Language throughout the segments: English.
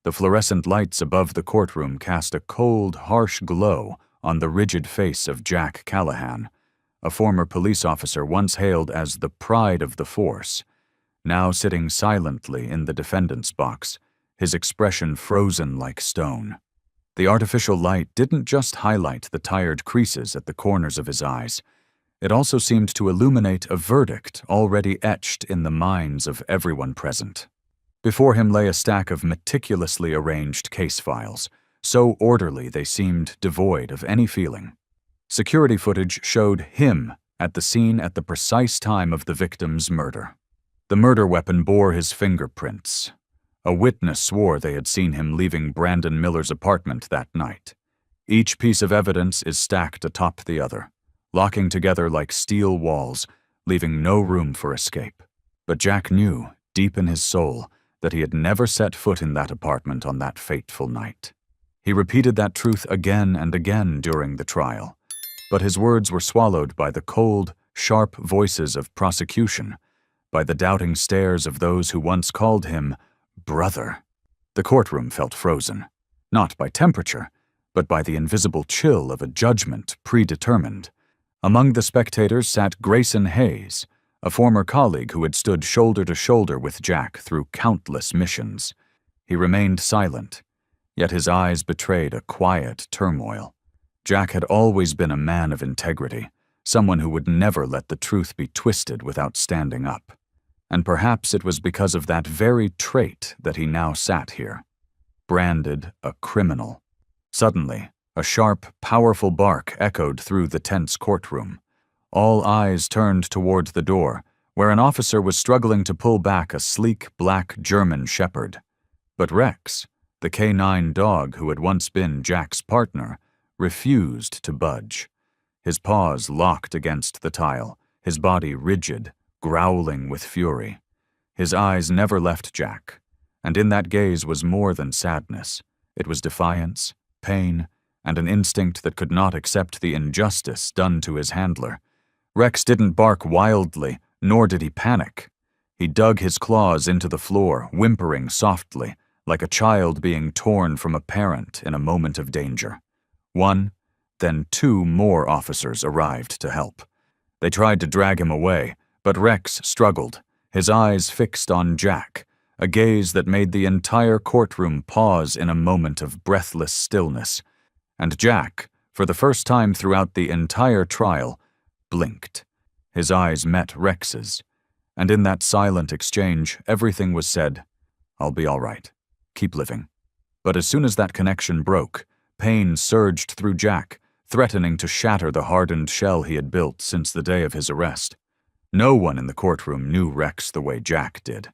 The fluorescent lights above the courtroom cast a cold, harsh glow on the rigid face of Jack Callahan, a former police officer once hailed as the pride of the force, now sitting silently in the defendant's box, his expression frozen like stone. The artificial light didn't just highlight the tired creases at the corners of his eyes. It also seemed to illuminate a verdict already etched in the minds of everyone present. Before him lay a stack of meticulously arranged case files, so orderly they seemed devoid of any feeling. Security footage showed him at the scene at the precise time of the victim's murder. The murder weapon bore his fingerprints. A witness swore they had seen him leaving Brandon Miller's apartment that night. Each piece of evidence is stacked atop the other, locking together like steel walls, leaving no room for escape. But Jack knew, deep in his soul, that he had never set foot in that apartment on that fateful night. He repeated that truth again and again during the trial, but his words were swallowed by the cold, sharp voices of prosecution, by the doubting stares of those who once called him brother. The courtroom felt frozen, not by temperature, but by the invisible chill of a judgment predetermined. Among the spectators sat Grayson Hayes, a former colleague who had stood shoulder to shoulder with Jack through countless missions. He remained silent, yet his eyes betrayed a quiet turmoil. Jack had always been a man of integrity, someone who would never let the truth be twisted without standing up. And perhaps it was because of that very trait that he now sat here, branded a criminal. Suddenly, a sharp, powerful bark echoed through the tense courtroom. All eyes turned toward the door, where an officer was struggling to pull back a sleek black German shepherd. But Rex, the canine dog who had once been Jack's partner, refused to budge. His paws locked against the tile, his body rigid, growling with fury. His eyes never left Jack, and in that gaze was more than sadness. It was defiance, pain, and an instinct that could not accept the injustice done to his handler. Rex didn't bark wildly, nor did he panic. He dug his claws into the floor, whimpering softly, like a child being torn from a parent in a moment of danger. One, then two more officers arrived to help. They tried to drag him away, but Rex struggled, his eyes fixed on Jack, a gaze that made the entire courtroom pause in a moment of breathless stillness. And Jack, for the first time throughout the entire trial, blinked. His eyes met Rex's, and in that silent exchange, everything was said. "I'll be all right. Keep living." But as soon as that connection broke, pain surged through Jack, threatening to shatter the hardened shell he had built since the day of his arrest. No one in the courtroom knew Rex the way Jack did.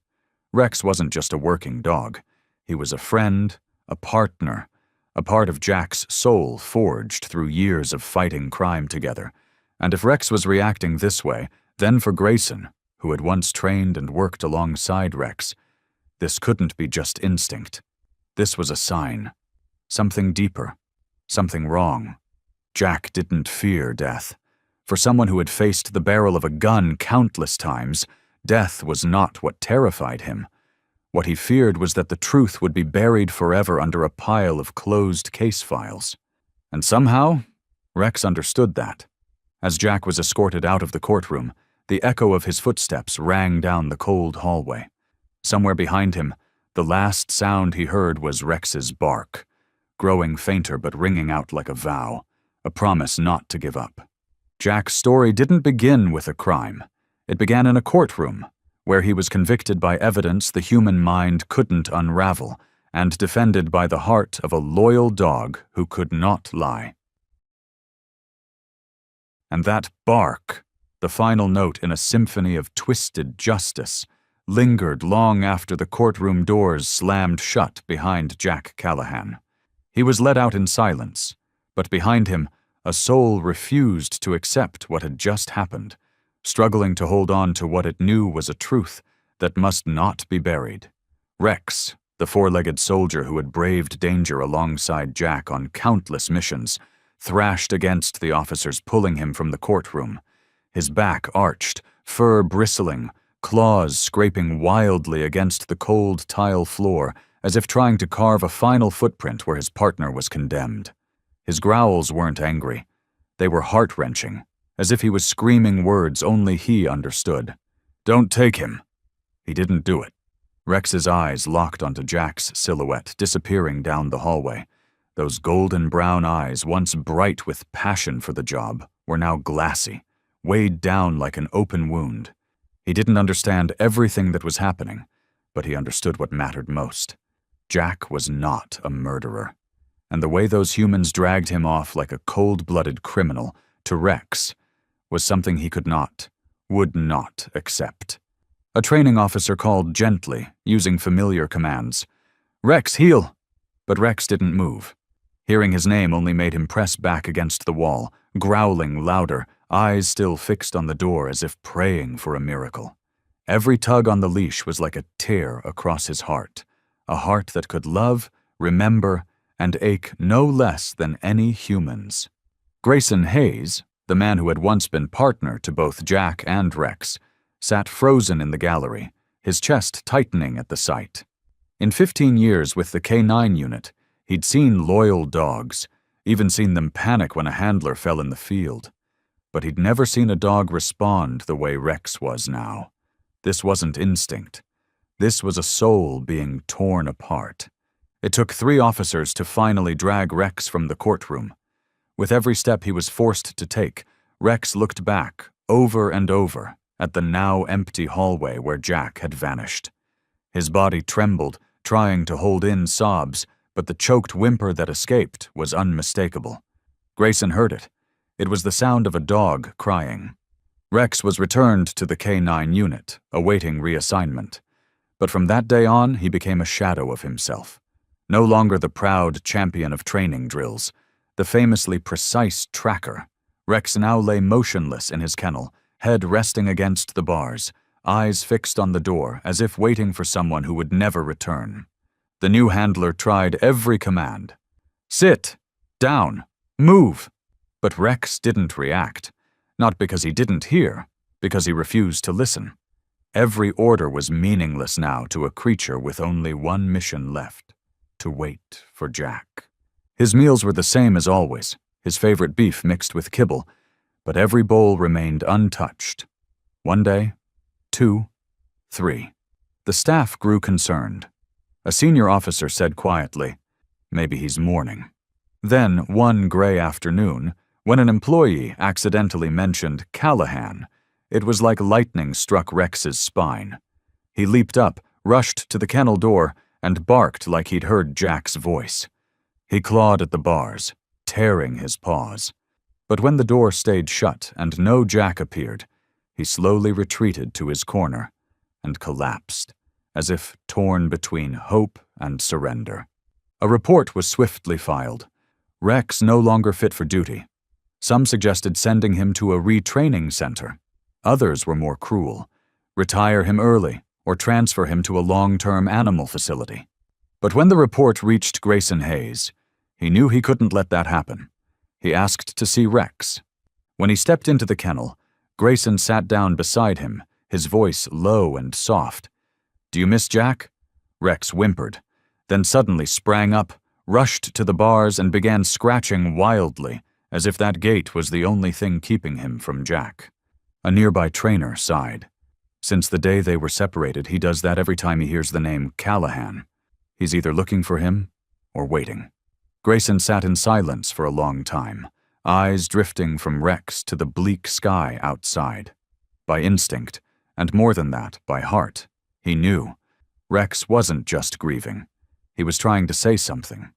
Rex wasn't just a working dog. He was a friend, a partner, a part of Jack's soul forged through years of fighting crime together. And if Rex was reacting this way, then for Grayson, who had once trained and worked alongside Rex, this couldn't be just instinct. This was a sign. Something deeper. Something wrong. Jack didn't fear death. For someone who had faced the barrel of a gun countless times, death was not what terrified him. What he feared was that the truth would be buried forever under a pile of closed case files. And somehow, Rex understood that. As Jack was escorted out of the courtroom, the echo of his footsteps rang down the cold hallway. Somewhere behind him, the last sound he heard was Rex's bark, growing fainter but ringing out like a vow, a promise not to give up. Jack's story didn't begin with a crime. It began in a courtroom, where he was convicted by evidence the human mind couldn't unravel, and defended by the heart of a loyal dog who could not lie. And that bark, the final note in a symphony of twisted justice, lingered long after the courtroom doors slammed shut behind Jack Callahan. He was led out in silence, but behind him, a soul refused to accept what had just happened, struggling to hold on to what it knew was a truth that must not be buried. Rex, the four-legged soldier who had braved danger alongside Jack on countless missions, thrashed against the officers pulling him from the courtroom. His back arched, fur bristling, claws scraping wildly against the cold tile floor as if trying to carve a final footprint where his partner was condemned. His growls weren't angry. They were heart-wrenching, as if he was screaming words only he understood. "Don't take him." He didn't do it. Rex's eyes locked onto Jack's silhouette, disappearing down the hallway. Those golden brown eyes, once bright with passion for the job, were now glassy, weighed down like an open wound. He didn't understand everything that was happening, but he understood what mattered most. Jack was not a murderer, and the way those humans dragged him off like a cold-blooded criminal to Rex was something he would not accept. A training officer called gently, using familiar commands. "Rex, heel!" But Rex didn't move. Hearing his name only made him press back against the wall, growling louder, eyes still fixed on the door as if praying for a miracle. Every tug on the leash was like a tear across his heart, a heart that could love, remember, and ache no less than any human's. Grayson Hayes, the man who had once been partner to both Jack and Rex, sat frozen in the gallery, his chest tightening at the sight. In 15 years with the K9 unit, he'd seen loyal dogs, even seen them panic when a handler fell in the field. But he'd never seen a dog respond the way Rex was now. This wasn't instinct. This was a soul being torn apart. It took 3 officers to finally drag Rex from the courtroom. With every step he was forced to take, Rex looked back, over and over, at the now empty hallway where Jack had vanished. His body trembled, trying to hold in sobs, but the choked whimper that escaped was unmistakable. Grayson heard it. It was the sound of a dog crying. Rex was returned to the K9 unit, awaiting reassignment. But from that day on, he became a shadow of himself. No longer the proud champion of training drills, the famously precise tracker. Rex now lay motionless in his kennel, head resting against the bars, eyes fixed on the door as if waiting for someone who would never return. The new handler tried every command. "Sit! Down! Move!" But Rex didn't react, not because he didn't hear, because he refused to listen. Every order was meaningless now to a creature with only one mission left: to wait for Jack. His meals were the same as always, his favorite beef mixed with kibble, but every bowl remained untouched. 1 day, 2, 3. The staff grew concerned. A senior officer said quietly, "Maybe he's mourning." Then, one gray afternoon, when an employee accidentally mentioned Callahan, it was like lightning struck Rex's spine. He leaped up, rushed to the kennel door, and barked like he'd heard Jack's voice. He clawed at the bars, tearing his paws. But when the door stayed shut and no Jack appeared, he slowly retreated to his corner and collapsed, as if torn between hope and surrender. A report was swiftly filed. Rex no longer fit for duty. Some suggested sending him to a retraining center. Others were more cruel. Retire him early or transfer him to a long-term animal facility. But when the report reached Grayson Hayes, he knew he couldn't let that happen. He asked to see Rex. When he stepped into the kennel, Grayson sat down beside him, his voice low and soft. "Do you miss Jack?" Rex whimpered, then suddenly sprang up, rushed to the bars and began scratching wildly, as if that gait was the only thing keeping him from Jack. A nearby trainer sighed. Since the day they were separated, he does that every time he hears the name Callahan. He's either looking for him or waiting. Grayson sat in silence for a long time, eyes drifting from Rex to the bleak sky outside. By instinct, and more than that, by heart, he knew. Rex wasn't just grieving. He was trying to say something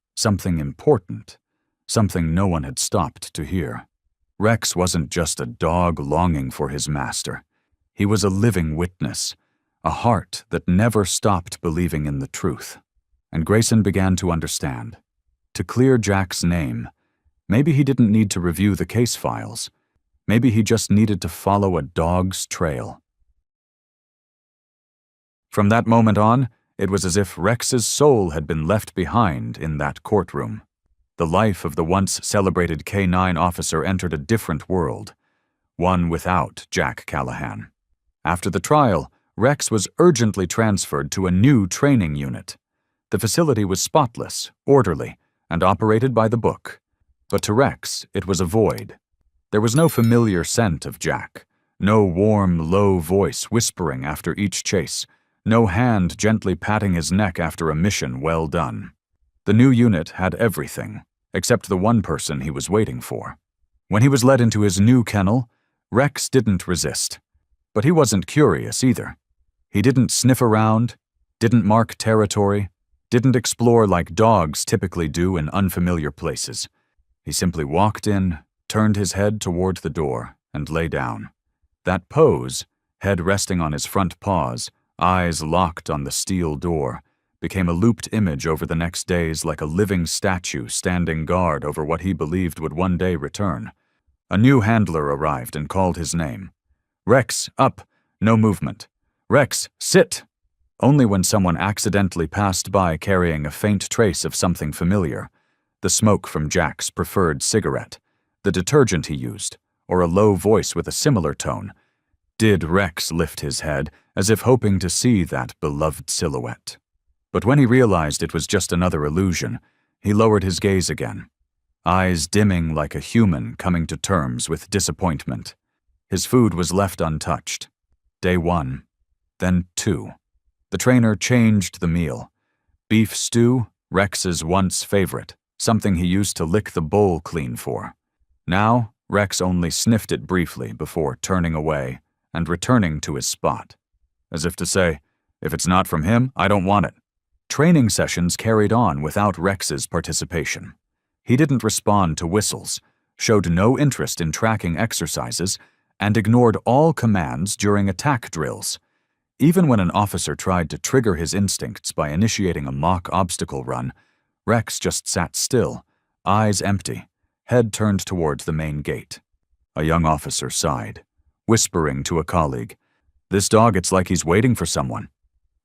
important, something no one had stopped to hear. Rex wasn't just a dog longing for his master. He was a living witness, a heart that never stopped believing in the truth. And Grayson began to understand. To clear Jack's name, maybe he didn't need to review the case files. Maybe he just needed to follow a dog's trail. From that moment on, it was as if Rex's soul had been left behind in that courtroom. The life of the once celebrated K9 officer entered a different world, one without Jack Callahan. After the trial, Rex was urgently transferred to a new training unit. The facility was spotless, orderly, and operated by the book. But to Rex, it was a void. There was no familiar scent of Jack, no warm, low voice whispering after each chase, no hand gently patting his neck after a mission well done. The new unit had everything, except the one person he was waiting for. When he was led into his new kennel, Rex didn't resist. But he wasn't curious either. He didn't sniff around, didn't mark territory, didn't explore like dogs typically do in unfamiliar places. He simply walked in, turned his head toward the door, and lay down. That pose, head resting on his front paws, eyes locked on the steel door, became a looped image over the next days like a living statue standing guard over what he believed would one day return. A new handler arrived and called his name. "Rex, up! No movement. Rex, sit!" Only when someone accidentally passed by carrying a faint trace of something familiar, the smoke from Jack's preferred cigarette, the detergent he used, or a low voice with a similar tone, did Rex lift his head as if hoping to see that beloved silhouette. But when he realized it was just another illusion, he lowered his gaze again, eyes dimming like a human coming to terms with disappointment. His food was left untouched. Day 1, then 2. The trainer changed the meal. Beef stew, Rex's once favorite, something he used to lick the bowl clean for. Now, Rex only sniffed it briefly before turning away and returning to his spot, as if to say, "If it's not from him, I don't want it." Training sessions carried on without Rex's participation. He didn't respond to whistles, showed no interest in tracking exercises, and ignored all commands during attack drills. Even when an officer tried to trigger his instincts by initiating a mock obstacle run, Rex just sat still, eyes empty, head turned toward the main gate. A young officer sighed, whispering to a colleague, "This dog, it's like he's waiting for someone."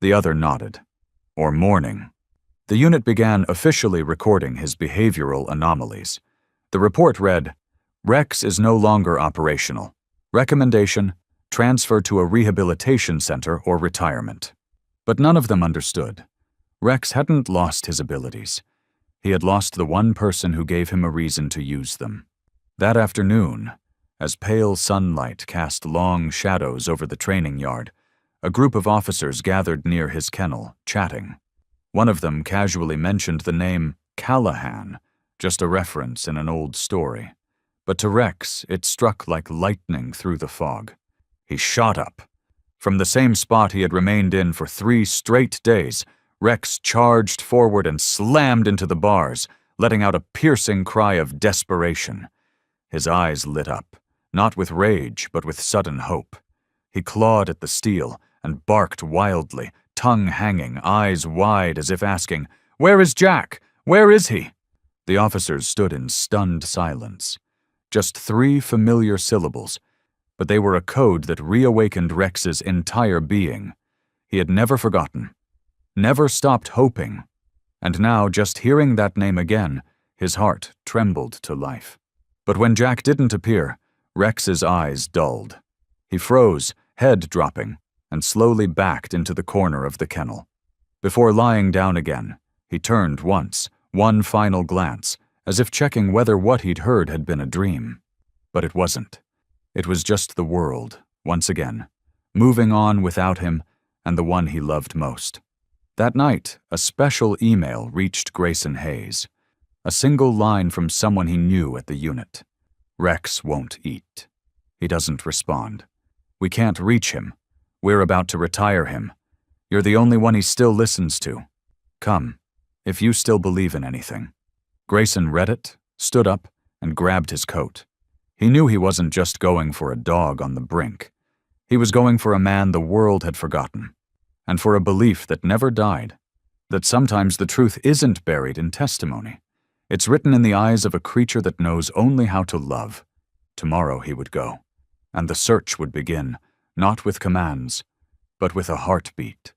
The other nodded. Or mourning. The unit began officially recording his behavioral anomalies. The report read, "Rex is no longer operational. Recommendation, transfer to a rehabilitation center or retirement." But none of them understood. Rex hadn't lost his abilities. He had lost the one person who gave him a reason to use them. That afternoon, as pale sunlight cast long shadows over the training yard, a group of officers gathered near his kennel, chatting. One of them casually mentioned the name Callahan, just a reference in an old story. But to Rex, it struck like lightning through the fog. He shot up. From the same spot he had remained in for 3 straight days, Rex charged forward and slammed into the bars, letting out a piercing cry of desperation. His eyes lit up, not with rage, but with sudden hope. He clawed at the steel and barked wildly, tongue hanging, eyes wide as if asking, "Where is Jack? Where is he?" The officers stood in stunned silence. Just 3 familiar syllables, but they were a code that reawakened Rex's entire being. He had never forgotten, never stopped hoping, and now, just hearing that name again, his heart trembled to life. But when Jack didn't appear, Rex's eyes dulled. He froze, head dropping, and slowly backed into the corner of the kennel. Before lying down again, he turned once, one final glance, as if checking whether what he'd heard had been a dream. But it wasn't. It was just the world, once again, moving on without him and the one he loved most. That night, a special email reached Grayson Hayes. A single line from someone he knew at the unit. "Rex won't eat. He doesn't respond. We can't reach him. We're about to retire him. You're the only one he still listens to. Come, if you still believe in anything." Grayson read it, stood up, and grabbed his coat. He knew he wasn't just going for a dog on the brink. He was going for a man the world had forgotten, and for a belief that never died, that sometimes the truth isn't buried in testimony. It's written in the eyes of a creature that knows only how to love. Tomorrow he would go, and the search would begin, not with commands, but with a heartbeat.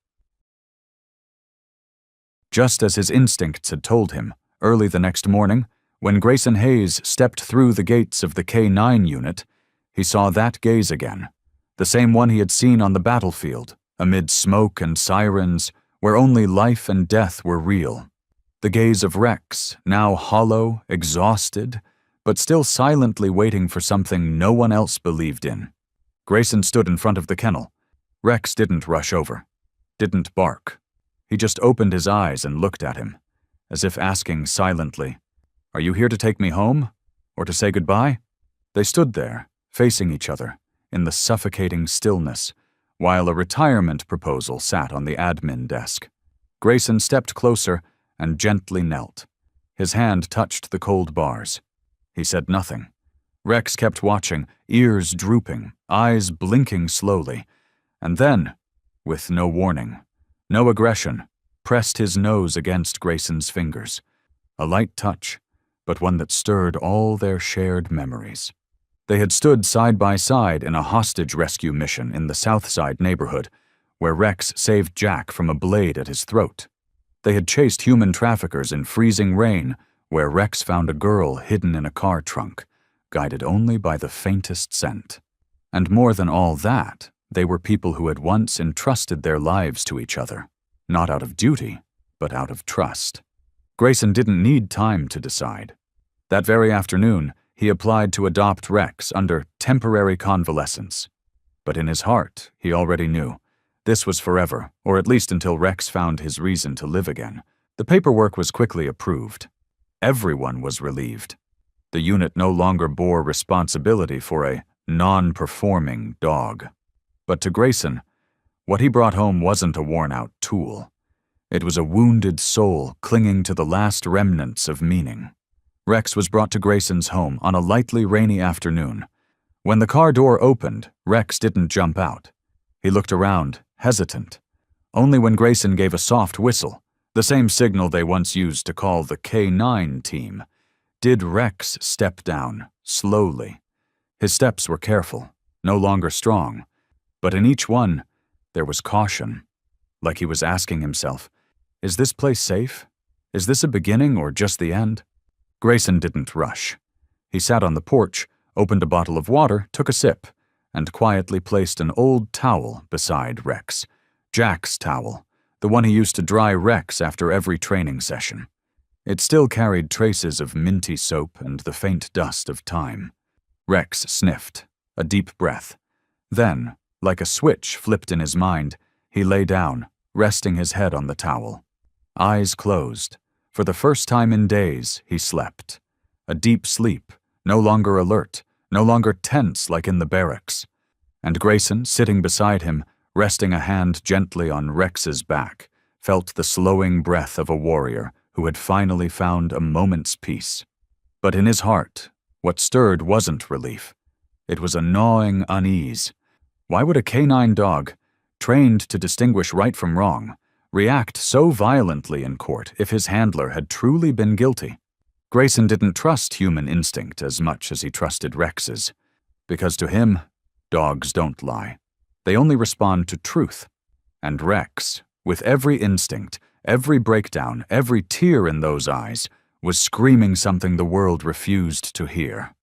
Just as his instincts had told him, early the next morning, when Grayson Hayes stepped through the gates of the K-9 unit, he saw that gaze again, the same one he had seen on the battlefield, amid smoke and sirens, where only life and death were real. The gaze of Rex, now hollow, exhausted, but still silently waiting for something no one else believed in. Grayson stood in front of the kennel. Rex didn't rush over, didn't bark. He just opened his eyes and looked at him, as if asking silently, "Are you here to take me home? Or to say goodbye?" They stood there, facing each other, in the suffocating stillness, while a retirement proposal sat on the admin desk. Grayson stepped closer and gently knelt. His hand touched the cold bars. He said nothing. Rex kept watching, ears drooping, eyes blinking slowly, and then, with no warning, no aggression, pressed his nose against Grayson's fingers. A light touch, but one that stirred all their shared memories. They had stood side by side in a hostage rescue mission in the Southside neighborhood, where Rex saved Jack from a blade at his throat. They had chased human traffickers in freezing rain, where Rex found a girl hidden in a car trunk, guided only by the faintest scent. And more than all that, they were people who had once entrusted their lives to each other, not out of duty, but out of trust. Grayson didn't need time to decide. That very afternoon, he applied to adopt Rex under temporary convalescence. But in his heart, he already knew. This was forever, or at least until Rex found his reason to live again. The paperwork was quickly approved. Everyone was relieved. The unit no longer bore responsibility for a non-performing dog. But to Grayson, what he brought home wasn't a worn-out tool. It was a wounded soul clinging to the last remnants of meaning. Rex was brought to Grayson's home on a lightly rainy afternoon. When the car door opened, Rex didn't jump out. He looked around, hesitant. Only when Grayson gave a soft whistle, the same signal they once used to call the K9 team, did Rex step down, slowly. His steps were careful, no longer strong, but in each one, there was caution. Like he was asking himself, is this place safe? Is this a beginning or just the end? Grayson didn't rush. He sat on the porch, opened a bottle of water, took a sip, and quietly placed an old towel beside Rex. Jack's towel, the one he used to dry Rex after every training session. It still carried traces of minty soap and the faint dust of time. Rex sniffed, a deep breath. Then, like a switch flipped in his mind, he lay down, resting his head on the towel. Eyes closed. For the first time in days, he slept. A deep sleep, no longer alert, no longer tense like in the barracks. And Grayson, sitting beside him, resting a hand gently on Rex's back, felt the slowing breath of a warrior who had finally found a moment's peace. But in his heart, what stirred wasn't relief. It was a gnawing unease. Why would a canine dog, trained to distinguish right from wrong, react so violently in court if his handler had truly been guilty? Grayson didn't trust human instinct as much as he trusted Rex's, because to him, dogs don't lie. They only respond to truth. And Rex, with every instinct, every breakdown, every tear in those eyes, was screaming something the world refused to hear.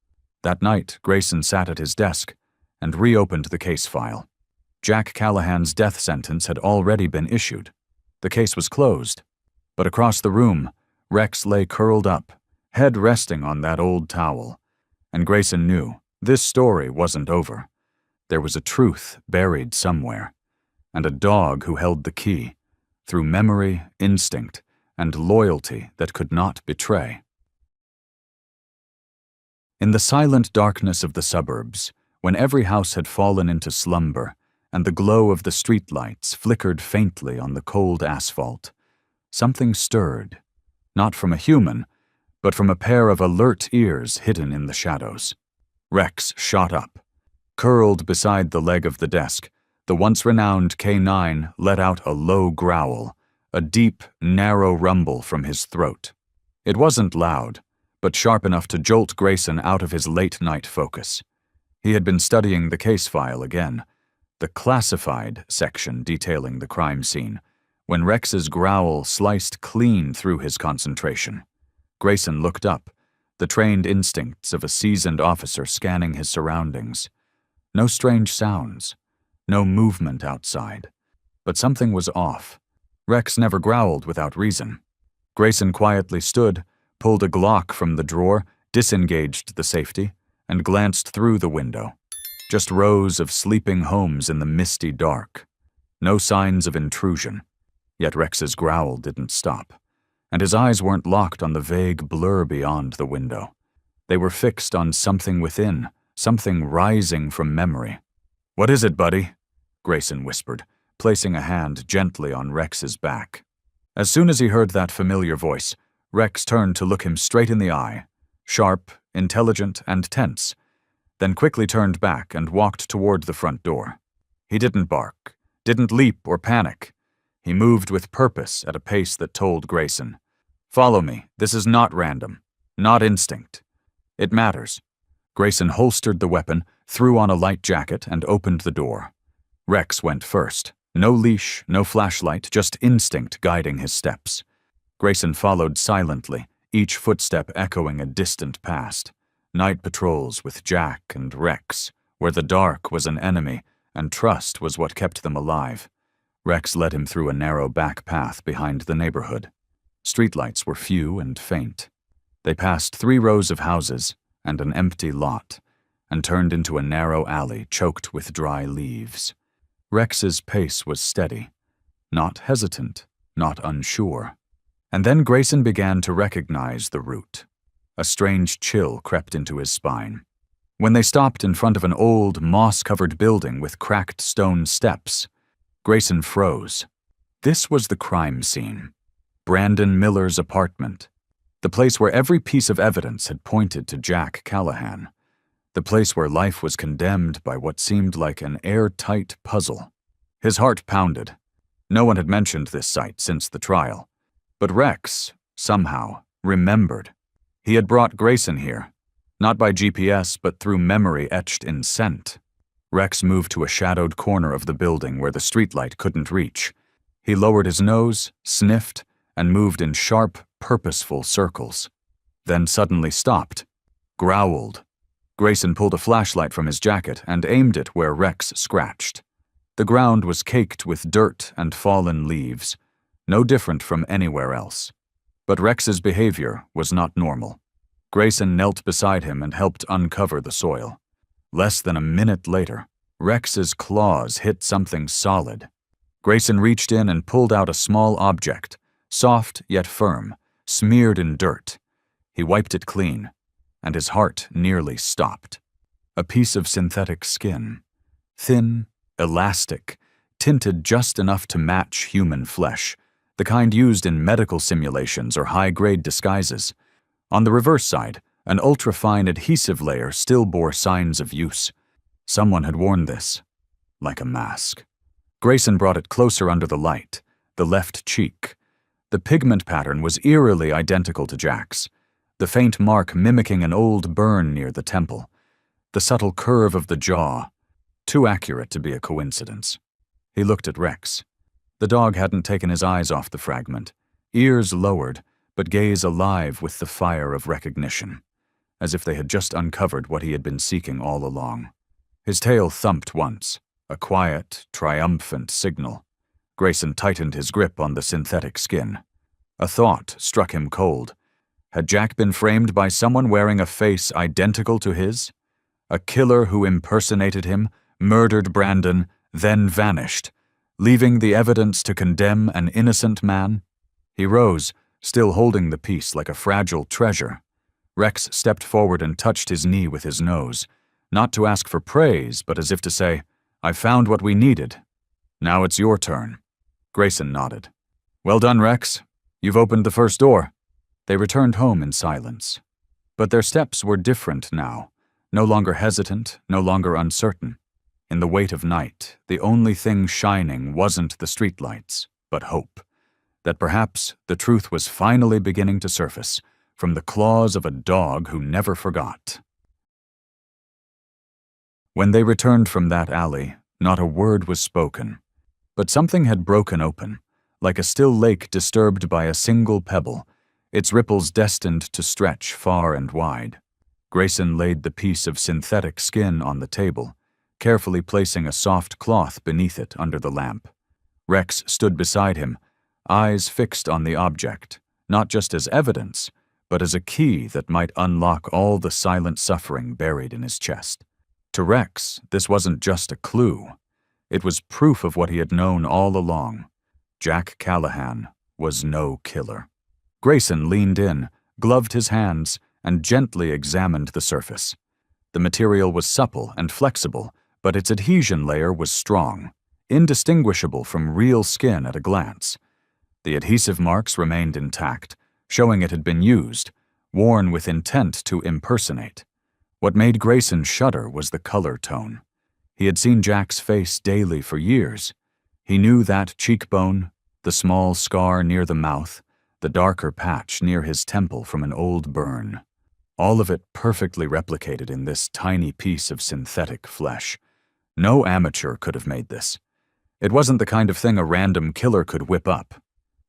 That night, Grayson sat at his desk and reopened the case file. Jack Callahan's death sentence had already been issued. The case was closed. But across the room, Rex lay curled up, head resting on that old towel. And Grayson knew this story wasn't over. There was a truth buried somewhere, and a dog who held the key, through memory, instinct, and loyalty that could not betray. In the silent darkness of the suburbs, when every house had fallen into slumber, and the glow of the streetlights flickered faintly on the cold asphalt, something stirred, not from a human, but from a pair of alert ears hidden in the shadows. Rex shot up. Curled beside the leg of the desk, the once-renowned K9 let out a low growl, a deep, narrow rumble from his throat. It wasn't loud, but sharp enough to jolt Grayson out of his late-night focus. He had been studying the case file again, the classified section detailing the crime scene, when Rex's growl sliced clean through his concentration. Grayson looked up, the trained instincts of a seasoned officer scanning his surroundings. No strange sounds, no movement outside, but something was off. Rex never growled without reason. Grayson quietly stood, pulled a Glock from the drawer, disengaged the safety, and glanced through the window. Just rows of sleeping homes in the misty dark. No signs of intrusion. Yet Rex's growl didn't stop, and his eyes weren't locked on the vague blur beyond the window. They were fixed on something within, something rising from memory. "What is it, buddy?" Grayson whispered, placing a hand gently on Rex's back. As soon as he heard that familiar voice, Rex turned to look him straight in the eye, sharp, intelligent, and tense, then quickly turned back and walked toward the front door. He didn't bark, didn't leap or panic. He moved with purpose at a pace that told Grayson, "Follow me, this is not random, not instinct. It matters." Grayson holstered the weapon, threw on a light jacket, and opened the door. Rex went first. No leash, no flashlight, just instinct guiding his steps. Grayson followed silently, each footstep echoing a distant past. Night patrols with Jack and Rex, where the dark was an enemy and trust was what kept them alive. Rex led him through a narrow back path behind the neighborhood. Streetlights were few and faint. They passed 3 rows of houses and an empty lot, and turned into a narrow alley choked with dry leaves. Rex's pace was steady, not hesitant, not unsure. And then Grayson began to recognize the route. A strange chill crept into his spine. When they stopped in front of an old, moss-covered building with cracked stone steps, Grayson froze. This was the crime scene. Brandon Miller's apartment. The place where every piece of evidence had pointed to Jack Callahan. The place where life was condemned by what seemed like an airtight puzzle. His heart pounded. No one had mentioned this site since the trial. But Rex, somehow, remembered. He had brought Grayson here, not by GPS, but through memory etched in scent. Rex moved to a shadowed corner of the building where the streetlight couldn't reach. He lowered his nose, sniffed, and moved in sharp, purposeful circles. Then suddenly stopped, growled. Grayson pulled a flashlight from his jacket and aimed it where Rex scratched. The ground was caked with dirt and fallen leaves, no different from anywhere else. But Rex's behavior was not normal. Grayson knelt beside him and helped uncover the soil. Less than a minute later, Rex's claws hit something solid. Grayson reached in and pulled out a small object, soft yet firm, smeared in dirt. He wiped it clean, and his heart nearly stopped. A piece of synthetic skin. Thin, elastic, tinted just enough to match human flesh, the kind used in medical simulations or high-grade disguises. On the reverse side, an ultra-fine adhesive layer still bore signs of use. Someone had worn this, like a mask. Grayson brought it closer under the light, the left cheek. The pigment pattern was eerily identical to Jack's, the faint mark mimicking an old burn near the temple, the subtle curve of the jaw, too accurate to be a coincidence. He looked at Rex. The dog hadn't taken his eyes off the fragment, ears lowered, but gaze alive with the fire of recognition, as if they had just uncovered what he had been seeking all along. His tail thumped once, a quiet, triumphant signal. Grayson tightened his grip on the synthetic skin. A thought struck him cold. Had Jack been framed by someone wearing a face identical to his? A killer who impersonated him, murdered Brandon, then vanished, leaving the evidence to condemn an innocent man? He rose, still holding the piece like a fragile treasure. Rex stepped forward and touched his knee with his nose, not to ask for praise, but as if to say, "I found what we needed. Now it's your turn." Grayson nodded. "Well done, Rex. You've opened the first door." They returned home in silence. But their steps were different now, no longer hesitant, no longer uncertain. In the weight of night, the only thing shining wasn't the streetlights, but hope. That perhaps the truth was finally beginning to surface, from the claws of a dog who never forgot. When they returned from that alley, not a word was spoken. But something had broken open, like a still lake disturbed by a single pebble, its ripples destined to stretch far and wide. Grayson laid the piece of synthetic skin on the table, carefully placing a soft cloth beneath it under the lamp. Rex stood beside him, eyes fixed on the object, not just as evidence, but as a key that might unlock all the silent suffering buried in his chest. To Rex, this wasn't just a clue. It was proof of what he had known all along. Jack Callahan was no killer. Grayson leaned in, gloved his hands, and gently examined the surface. The material was supple and flexible, but its adhesion layer was strong, indistinguishable from real skin at a glance. The adhesive marks remained intact, showing it had been used, worn with intent to impersonate. What made Grayson shudder was the color tone. He had seen Jack's face daily for years. He knew that cheekbone, the small scar near the mouth, the darker patch near his temple from an old burn. All of it perfectly replicated in this tiny piece of synthetic flesh. No amateur could have made this. It wasn't the kind of thing a random killer could whip up.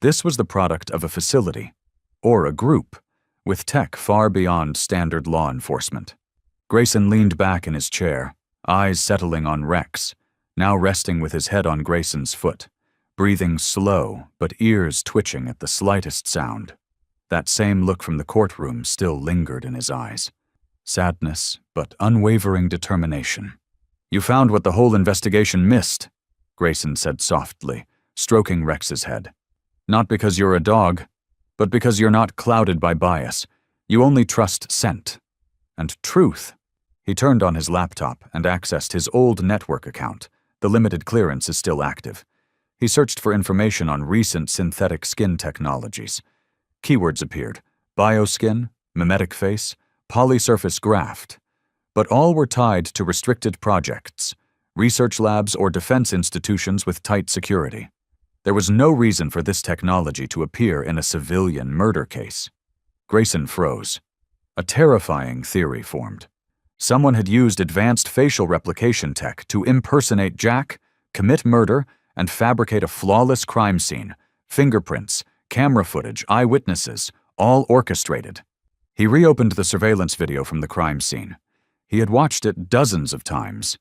This was the product of a facility, or a group, with tech far beyond standard law enforcement. Grayson leaned back in his chair, eyes settling on Rex, now resting with his head on Grayson's foot, breathing slow but ears twitching at the slightest sound. That same look from the courtroom still lingered in his eyes. Sadness, but unwavering determination. "You found what the whole investigation missed," Grayson said softly, stroking Rex's head. "Not because you're a dog, but because you're not clouded by bias. You only trust scent. And truth." He turned on his laptop and accessed his old network account. The limited clearance is still active. He searched for information on recent synthetic skin technologies. Keywords appeared: bioskin, mimetic face, polysurface graft. But all were tied to restricted projects, research labs or defense institutions with tight security. There was no reason for this technology to appear in a civilian murder case. Grayson froze. A terrifying theory formed. Someone had used advanced facial replication tech to impersonate Jack, commit murder, and fabricate a flawless crime scene. Fingerprints, camera footage, eyewitnesses, all orchestrated. He reopened the surveillance video from the crime scene. He had watched it dozens of times.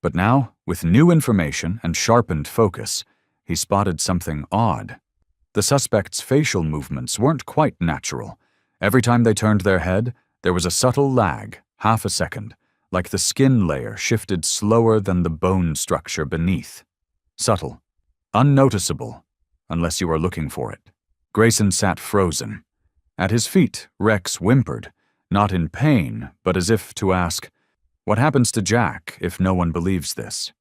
But now, with new information and sharpened focus, he spotted something odd. The suspects' facial movements weren't quite natural. Every time they turned their head, there was a subtle lag, half a second, like the skin layer shifted slower than the bone structure beneath. Subtle, unnoticeable, unless you are looking for it. Grayson sat frozen. At his feet, Rex whimpered, not in pain, but as if to ask, what happens to Jack if no one believes this?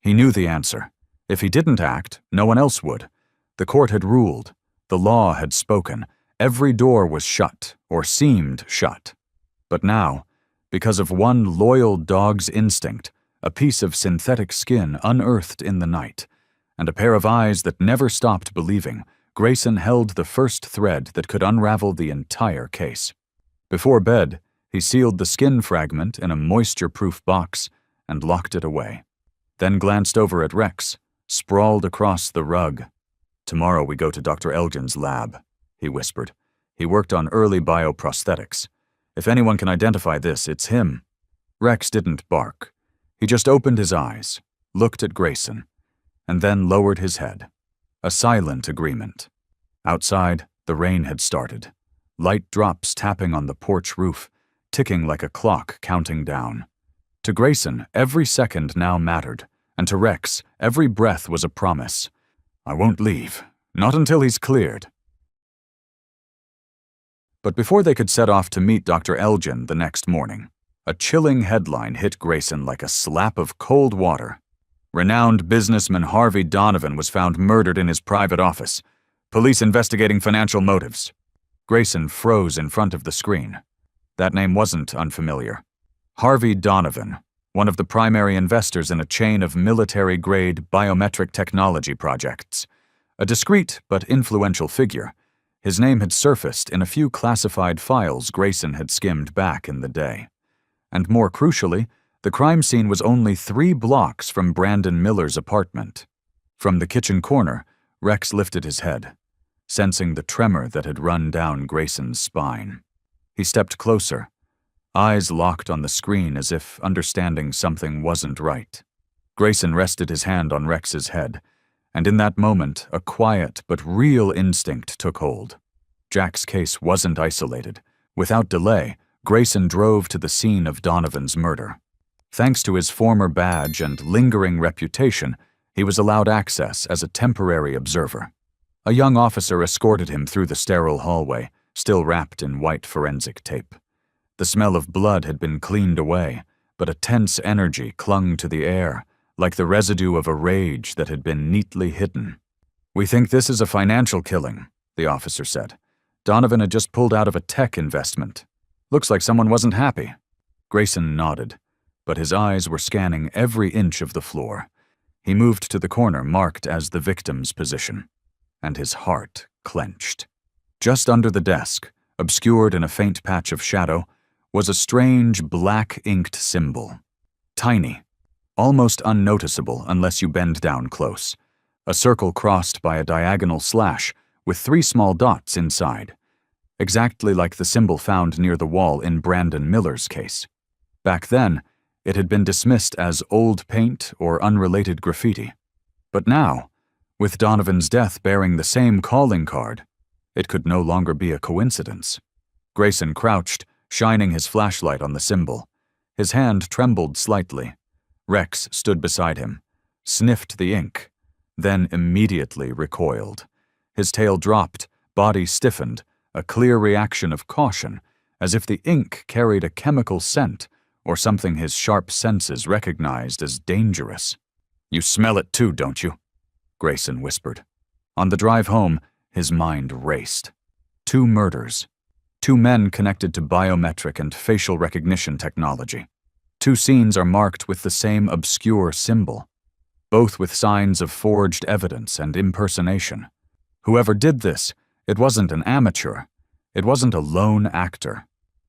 He knew the answer. If he didn't act, no one else would. The court had ruled. The law had spoken. Every door was shut, or seemed shut. But now, because of one loyal dog's instinct, a piece of synthetic skin unearthed in the night, and a pair of eyes that never stopped believing, Grayson held the first thread that could unravel the entire case. Before bed, he sealed the skin fragment in a moisture-proof box and locked it away. Then glanced over at Rex, sprawled across the rug. "Tomorrow we go to Dr. Elgin's lab," he whispered. "He worked on early bioprosthetics. If anyone can identify this, it's him." Rex didn't bark. He just opened his eyes, looked at Grayson, and then lowered his head. A silent agreement. Outside, the rain had started. Light drops tapping on the porch roof, ticking like a clock counting down. To Grayson, every second now mattered, and to Rex, every breath was a promise. "I won't leave, not until he's cleared." But before they could set off to meet Dr. Elgin the next morning, a chilling headline hit Grayson like a slap of cold water. Renowned businessman Harvey Donovan was found murdered in his private office. Police investigating financial motives. Grayson froze in front of the screen. That name wasn't unfamiliar. Harvey Donovan, one of the primary investors in a chain of military-grade biometric technology projects. A discreet but influential figure, his name had surfaced in a few classified files Grayson had skimmed back in the day. And more crucially, the crime scene was only 3 blocks from Brandon Miller's apartment. From the kitchen corner, Rex lifted his head, sensing the tremor that had run down Grayson's spine. He stepped closer, eyes locked on the screen as if understanding something wasn't right. Grayson rested his hand on Rex's head, And in that moment, a quiet but real instinct took hold. Jack's case wasn't isolated. Without delay, Grayson drove to the scene of Donovan's murder. Thanks to his former badge and lingering reputation, he was allowed access as a temporary observer. A young officer escorted him through the sterile hallway, still wrapped in white forensic tape. The smell of blood had been cleaned away, but a tense energy clung to the air, like the residue of a rage that had been neatly hidden. "We think this is a financial killing," the officer said. "Donovan had just pulled out of a tech investment. Looks like someone wasn't happy." Grayson nodded, but his eyes were scanning every inch of the floor. He moved to the corner marked as the victim's position, and his heart clenched. Just under the desk, obscured in a faint patch of shadow, was a strange black-inked symbol. Tiny, almost unnoticeable unless you bend down close. A circle crossed by a diagonal slash with 3 small dots inside, exactly like the symbol found near the wall in Brandon Miller's case. Back then, it had been dismissed as old paint or unrelated graffiti. But now, with Donovan's death bearing the same calling card, it could no longer be a coincidence. Grayson crouched, shining his flashlight on the symbol. His hand trembled slightly. Rex stood beside him, sniffed the ink, then immediately recoiled. His tail dropped, body stiffened, a clear reaction of caution, as if the ink carried a chemical scent or something his sharp senses recognized as dangerous. "You smell it too, don't you?" Grayson whispered. On the drive home, his mind raced. 2 murders. 2 men connected to biometric and facial recognition technology. 2 scenes are marked with the same obscure symbol, both with signs of forged evidence and impersonation. Whoever did this, it wasn't an amateur. It wasn't a lone actor.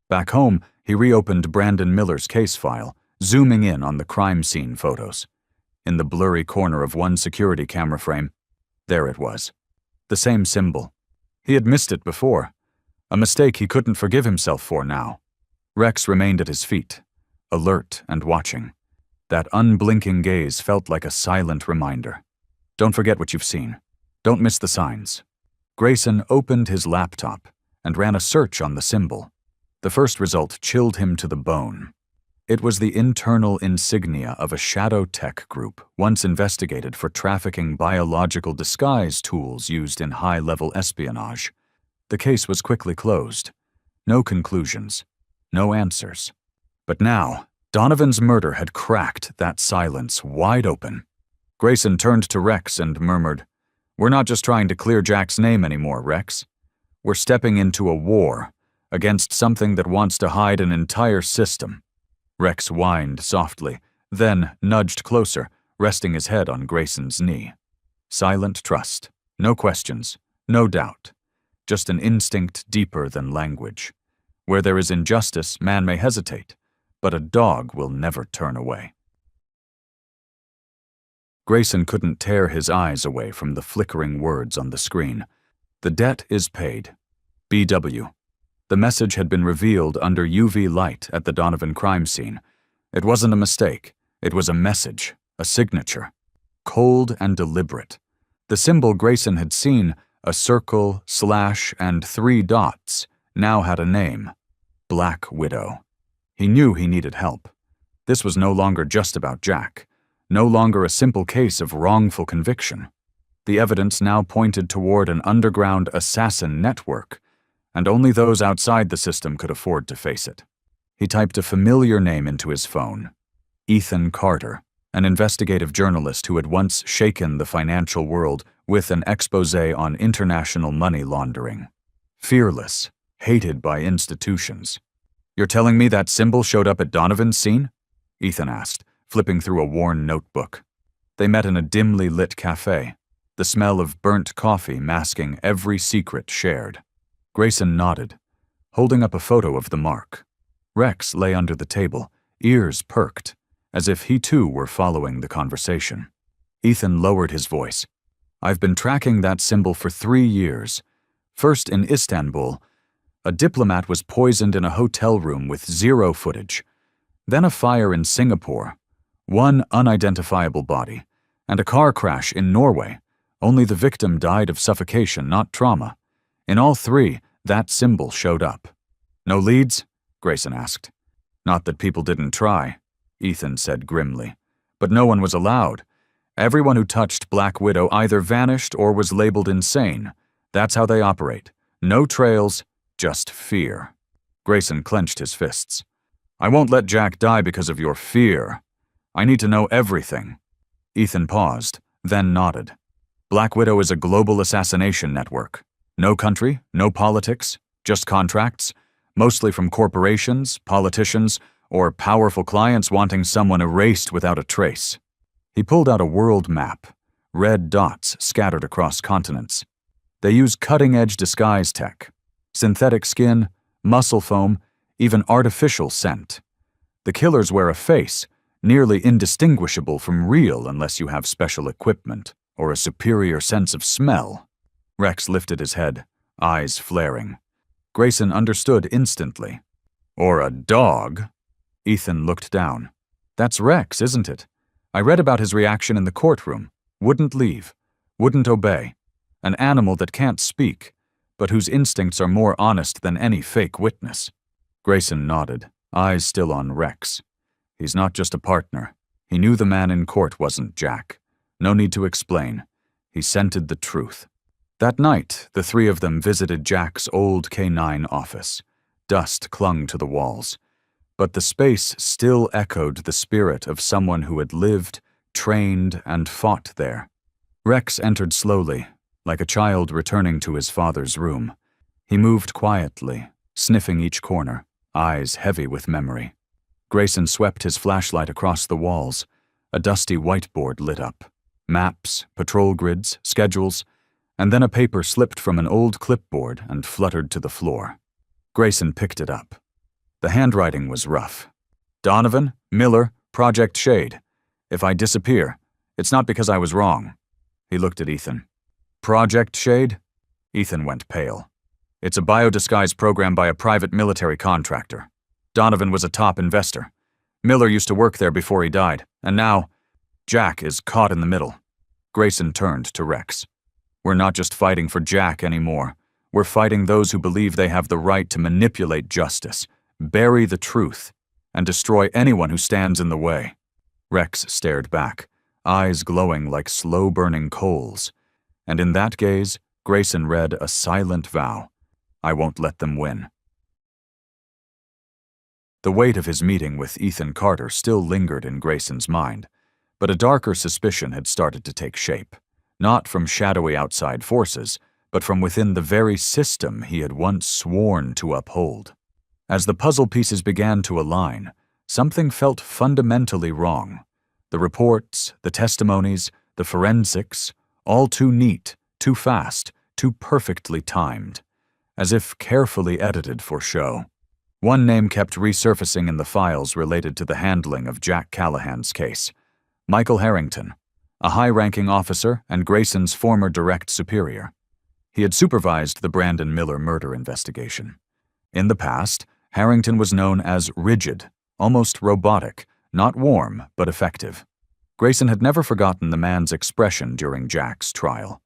Back home, he reopened Brandon Miller's case file, zooming in on the crime scene photos. In the blurry corner of one security camera frame, there it was. The same symbol. He had missed it before. A mistake he couldn't forgive himself for now. Rex remained at his feet, alert and watching. That unblinking gaze felt like a silent reminder. Don't forget what you've seen. Don't miss the signs. Grayson opened his laptop and ran a search on the symbol. The first result chilled him to the bone. It was the internal insignia of a shadow tech group once investigated for trafficking biological disguise tools used in high-level espionage. The case was quickly closed. No conclusions. No answers. But now, Donovan's murder had cracked that silence wide open. Grayson turned to Rex and murmured, "We're not just trying to clear Jack's name anymore, Rex. We're stepping into a war against something that wants to hide an entire system." Rex whined softly, then nudged closer, resting his head on Grayson's knee. Silent trust. No questions. No doubt. Just an instinct deeper than language. Where there is injustice, man may hesitate, but a dog will never turn away. Grayson couldn't tear his eyes away from the flickering words on the screen. The debt is paid. BW. The message had been revealed under UV light at the Donovan crime scene. It wasn't a mistake. It was a message, a signature. Cold and deliberate. The symbol Grayson had seen, a circle, slash, and 3 dots, now had a name. Black Widow. He knew he needed help. This was no longer just about Jack. No longer a simple case of wrongful conviction. The evidence now pointed toward an underground assassin network, and only those outside the system could afford to face it. He typed a familiar name into his phone. Ethan Carter, an investigative journalist who had once shaken the financial world with an exposé on international money laundering. Fearless, hated by institutions. "You're telling me that symbol showed up at Donovan's scene?" Ethan asked, flipping through a worn notebook. They met in a dimly lit cafe, the smell of burnt coffee masking every secret shared. Grayson nodded, holding up a photo of the mark. Rex lay under the table, ears perked, as if he too were following the conversation. Ethan lowered his voice. "I've been tracking that symbol for 3 years. First in Istanbul, a diplomat was poisoned in a hotel room with 0 footage. Then a fire in Singapore, 1 unidentifiable body, and a car crash in Norway, Only the victim died of suffocation, not trauma. In all three, that symbol showed up. No leads? Grayson asked. Not that people didn't try, Ethan said grimly. But no one was allowed. Everyone who touched Black Widow either vanished or was labeled insane. That's how they operate. No trails, just fear. Grayson clenched his fists. I won't let Jack die because of your fear. I need to know everything. Ethan paused, then nodded. Black Widow is a global assassination network. No country, no politics, just contracts, mostly from corporations, politicians, or powerful clients wanting someone erased without a trace. He pulled out a world map, red dots scattered across continents. They use cutting-edge disguise tech, synthetic skin, muscle foam, even artificial scent. The killers wear a face, nearly indistinguishable from real unless you have special equipment or a superior sense of smell. Rex lifted his head, eyes flaring. Grayson understood instantly. Or a dog. Ethan looked down. That's Rex, isn't it? I read about his reaction in the courtroom. Wouldn't leave. Wouldn't obey. An animal that can't speak, but whose instincts are more honest than any fake witness. Grayson nodded, eyes still on Rex. He's not just a partner. He knew the man in court wasn't Jack. No need to explain. He scented the truth. That night, the three of them visited Jack's old K9 office. Dust clung to the walls. But the space still echoed the spirit of someone who had lived, trained, and fought there. Rex entered slowly, like a child returning to his father's room. He moved quietly, sniffing each corner, eyes heavy with memory. Grayson swept his flashlight across the walls. A dusty whiteboard lit up. Maps, patrol grids, schedules, and then a paper slipped from an old clipboard and fluttered to the floor. Grayson picked it up. The handwriting was rough. Donovan, Miller, Project Shade. If I disappear, it's not because I was wrong. He looked at Ethan. Project Shade? Ethan went pale. It's a biodisguise program by a private military contractor. Donovan was a top investor. Miller used to work there before he died, and now Jack is caught in the middle. Grayson turned to Rex. We're not just fighting for Jack anymore. We're fighting those who believe they have the right to manipulate justice, bury the truth, and destroy anyone who stands in the way. Rex stared back, eyes glowing like slow-burning coals. And in that gaze, Grayson read a silent vow. I won't let them win. The weight of his meeting with Ethan Carter still lingered in Grayson's mind, but a darker suspicion had started to take shape, not from shadowy outside forces, but from within the very system he had once sworn to uphold. As the puzzle pieces began to align, something felt fundamentally wrong. The reports, the testimonies, the forensics, all too neat, too fast, too perfectly timed, as if carefully edited for show. One name kept resurfacing in the files related to the handling of Jack Callahan's case. Michael Harrington, a high-ranking officer and Grayson's former direct superior. He had supervised the Brandon Miller murder investigation. In the past, Harrington was known as rigid, almost robotic, not warm but effective. Grayson had never forgotten the man's expression during Jack's trial.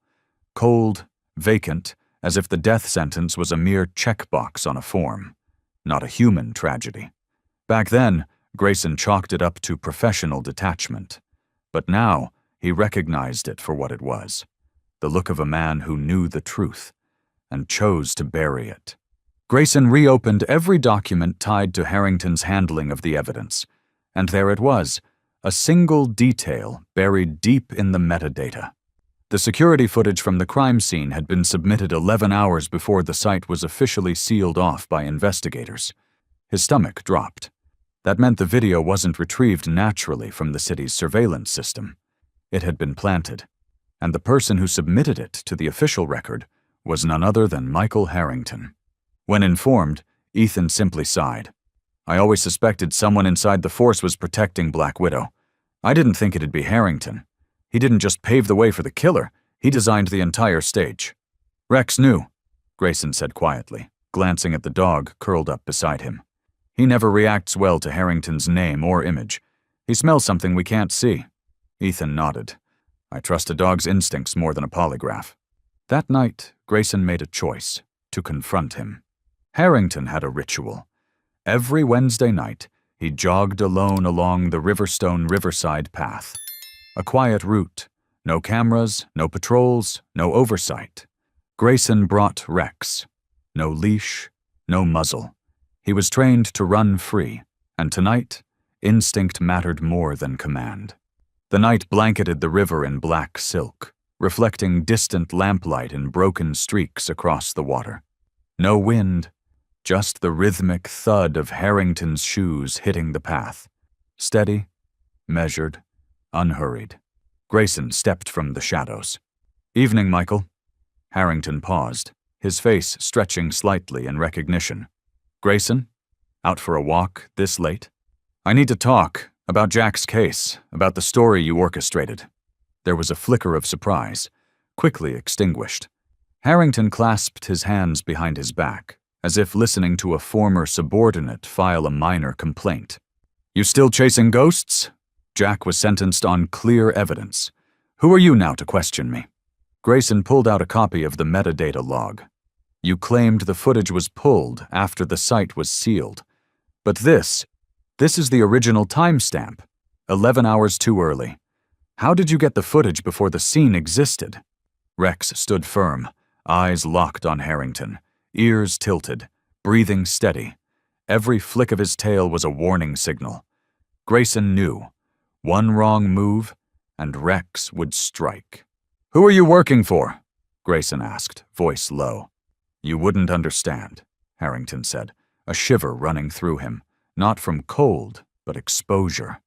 Cold, vacant, as if the death sentence was a mere checkbox on a form, not a human tragedy. Back then, Grayson chalked it up to professional detachment. But now, he recognized it for what it was. The look of a man who knew the truth and chose to bury it. Grayson reopened every document tied to Harrington's handling of the evidence, and there it was, a single detail buried deep in the metadata. The security footage from the crime scene had been submitted 11 hours before the site was officially sealed off by investigators. His stomach dropped. That meant the video wasn't retrieved naturally from the city's surveillance system. It had been planted, and the person who submitted it to the official record was none other than Michael Harrington. When informed, Ethan simply sighed. I always suspected someone inside the force was protecting Black Widow. I didn't think it'd be Harrington. He didn't just pave the way for the killer, he designed the entire stage. Rex knew, Grayson said quietly, glancing at the dog curled up beside him. He never reacts well to Harrington's name or image. He smells something we can't see. Ethan nodded. I trust a dog's instincts more than a polygraph. That night, Grayson made a choice to confront him. Harrington had a ritual. Every Wednesday night, he jogged alone along the Riverstone Riverside path. A quiet route, no cameras, no patrols, no oversight. Grayson brought Rex. No leash, no muzzle. He was trained to run free, and tonight, instinct mattered more than command. The night blanketed the river in black silk, reflecting distant lamplight in broken streaks across the water. No wind, just the rhythmic thud of Harrington's shoes hitting the path. Steady, measured, unhurried. Grayson stepped from the shadows. "Evening, Michael." Harrington paused, his face stretching slightly in recognition. "Grayson? Out for a walk this late?" "I need to talk about Jack's case, about the story you orchestrated." There was a flicker of surprise, quickly extinguished. Harrington clasped his hands behind his back, as if listening to a former subordinate file a minor complaint. "You still chasing ghosts?" Jack was sentenced on clear evidence. "Who are you now to question me?" Grayson pulled out a copy of the metadata log. "You claimed the footage was pulled after the site was sealed. But this is the original timestamp, 11 hours too early. How did you get the footage before the scene existed?" Rex stood firm, eyes locked on Harrington, ears tilted, breathing steady. Every flick of his tail was a warning signal. Grayson knew. One wrong move, and Rex would strike. "Who are you working for?" Grayson asked, voice low. "You wouldn't understand," Harrington said, a shiver running through him, not from cold, but exposure.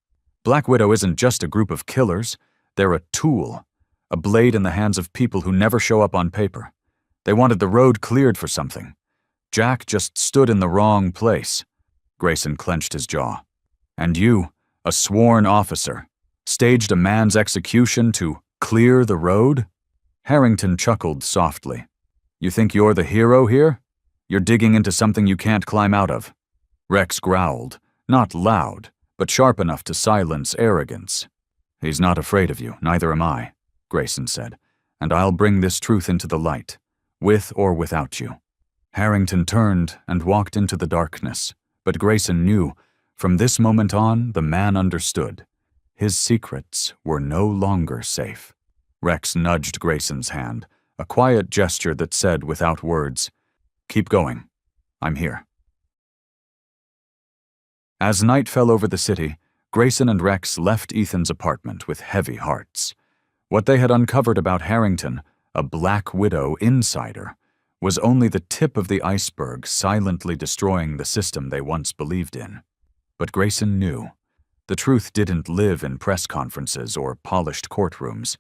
"Black Widow isn't just a group of killers. They're a tool, a blade in the hands of people who never show up on paper. They wanted the road cleared for something. Jack just stood in the wrong place." Grayson clenched his jaw. "And you, a sworn officer, staged a man's execution to clear the road?" Harrington chuckled softly. "You think you're the hero here? You're digging into something you can't climb out of." Rex growled, not loud, but sharp enough to silence arrogance. "He's not afraid of you, neither am I," Grayson said, "and I'll bring this truth into the light, with or without you." Harrington turned and walked into the darkness, but Grayson knew, from this moment on, the man understood. His secrets were no longer safe. Rex nudged Grayson's hand, a quiet gesture that said without words, "Keep going. I'm here." As night fell over the city, Grayson and Rex left Ethan's apartment with heavy hearts. What they had uncovered about Harrington, a Black Widow insider, was only the tip of the iceberg silently destroying the system they once believed in. But Grayson knew. The truth didn't live in press conferences or polished courtrooms.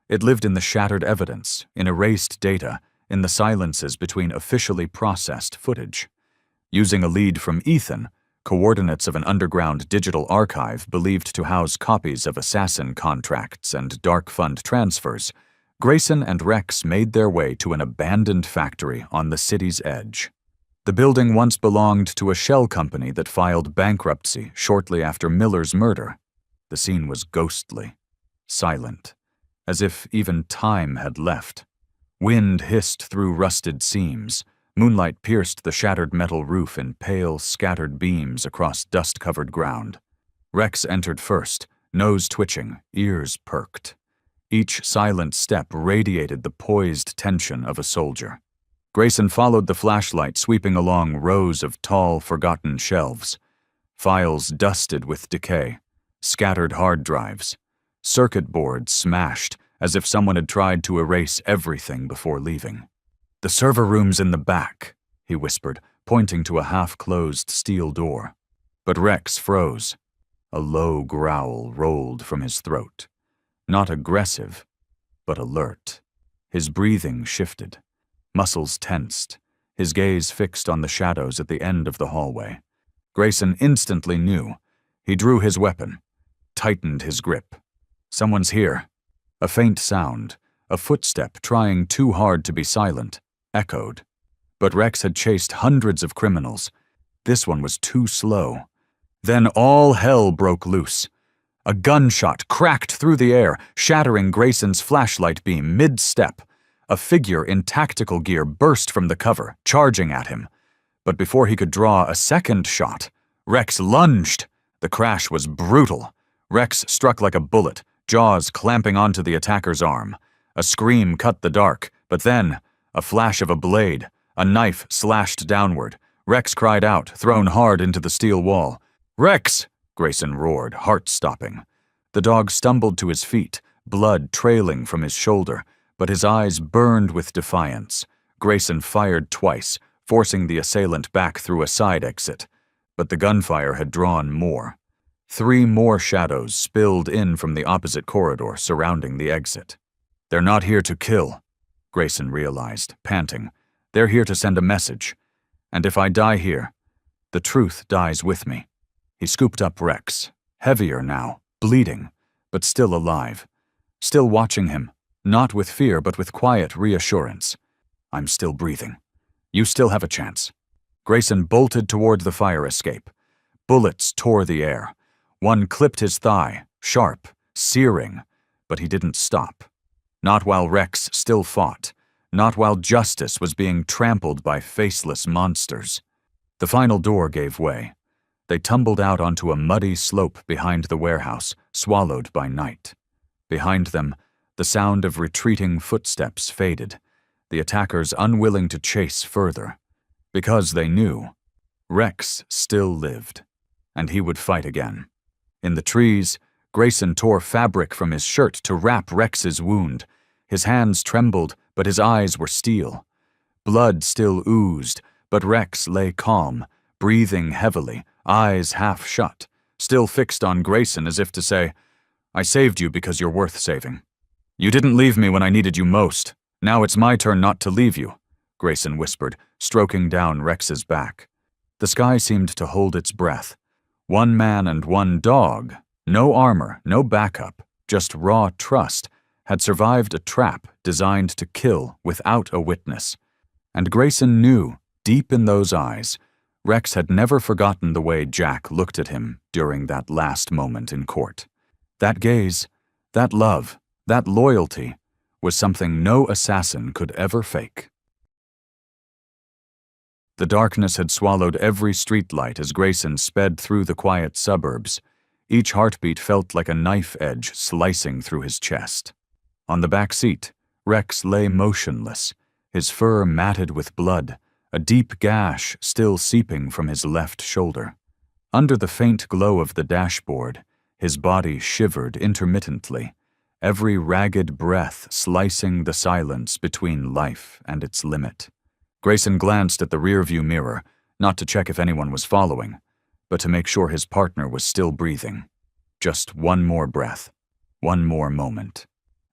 It lived in the shattered evidence, in erased data, in the silences between officially processed footage. Using a lead from Ethan, coordinates of an underground digital archive believed to house copies of assassin contracts and dark fund transfers, Grayson and Rex made their way to an abandoned factory on the city's edge. The building once belonged to a shell company that filed bankruptcy shortly after Miller's murder. The scene was ghostly, silent, as if even time had left. Wind hissed through rusted seams. Moonlight pierced the shattered metal roof in pale, scattered beams across dust-covered ground. Rex entered first, nose twitching, ears perked. Each silent step radiated the poised tension of a soldier. Grayson followed the flashlight sweeping along rows of tall, forgotten shelves. Files dusted with decay, scattered hard drives, circuit boards smashed as if someone had tried to erase everything before leaving. "The server room's in the back," he whispered, pointing to a half-closed steel door. But Rex froze. A low growl rolled from his throat. Not aggressive, but alert. His breathing shifted. Muscles tensed, his gaze fixed on the shadows at the end of the hallway. Grayson instantly knew. He drew his weapon, tightened his grip. "Someone's here." A faint sound, a footstep trying too hard to be silent, echoed. But Rex had chased hundreds of criminals. This one was too slow. Then all hell broke loose. A gunshot cracked through the air, shattering Grayson's flashlight beam mid-step. A figure in tactical gear burst from the cover, charging at him. But before he could draw a second shot, Rex lunged. The crash was brutal. Rex struck like a bullet, jaws clamping onto the attacker's arm. A scream cut the dark, but then, a flash of a blade, a knife slashed downward. Rex cried out, thrown hard into the steel wall. "Rex!" Grayson roared, heart-stopping. The dog stumbled to his feet, blood trailing from his shoulder, but his eyes burned with defiance. Grayson fired twice, forcing the assailant back through a side exit. But the gunfire had drawn more. 3 more shadows spilled in from the opposite corridor surrounding the exit. "They're not here to kill," Grayson realized, panting. "They're here to send a message. And if I die here, the truth dies with me." He scooped up Rex, heavier now, bleeding, but still alive. Still watching him, not with fear but with quiet reassurance. "I'm still breathing. You still have a chance." Grayson bolted toward the fire escape. Bullets tore the air. One clipped his thigh, sharp, searing, but he didn't stop. Not while Rex still fought. Not while justice was being trampled by faceless monsters. The final door gave way. They tumbled out onto a muddy slope behind the warehouse, swallowed by night. Behind them, the sound of retreating footsteps faded, the attackers unwilling to chase further. Because they knew, Rex still lived, and he would fight again. In the trees, Grayson tore fabric from his shirt to wrap Rex's wound. His hands trembled, but his eyes were steel. Blood still oozed, but Rex lay calm, breathing heavily, eyes half shut, still fixed on Grayson as if to say, "I saved you because you're worth saving. You didn't leave me when I needed you most. Now it's my turn not to leave you," Grayson whispered, stroking down Rex's back. The sky seemed to hold its breath. 1 man and 1 dog, no armor, no backup, just raw trust, had survived a trap designed to kill without a witness. And Grayson knew, deep in those eyes, Rex had never forgotten the way Jack looked at him during that last moment in court. That gaze, that love, that loyalty, was something no assassin could ever fake. The darkness had swallowed every streetlight as Grayson sped through the quiet suburbs. Each heartbeat felt like a knife edge slicing through his chest. On the back seat, Rex lay motionless, his fur matted with blood, a deep gash still seeping from his left shoulder. Under the faint glow of the dashboard, his body shivered intermittently, every ragged breath slicing the silence between life and its limit. Grayson glanced at the rearview mirror, not to check if anyone was following, but to make sure his partner was still breathing. Just 1 more breath, 1 more moment.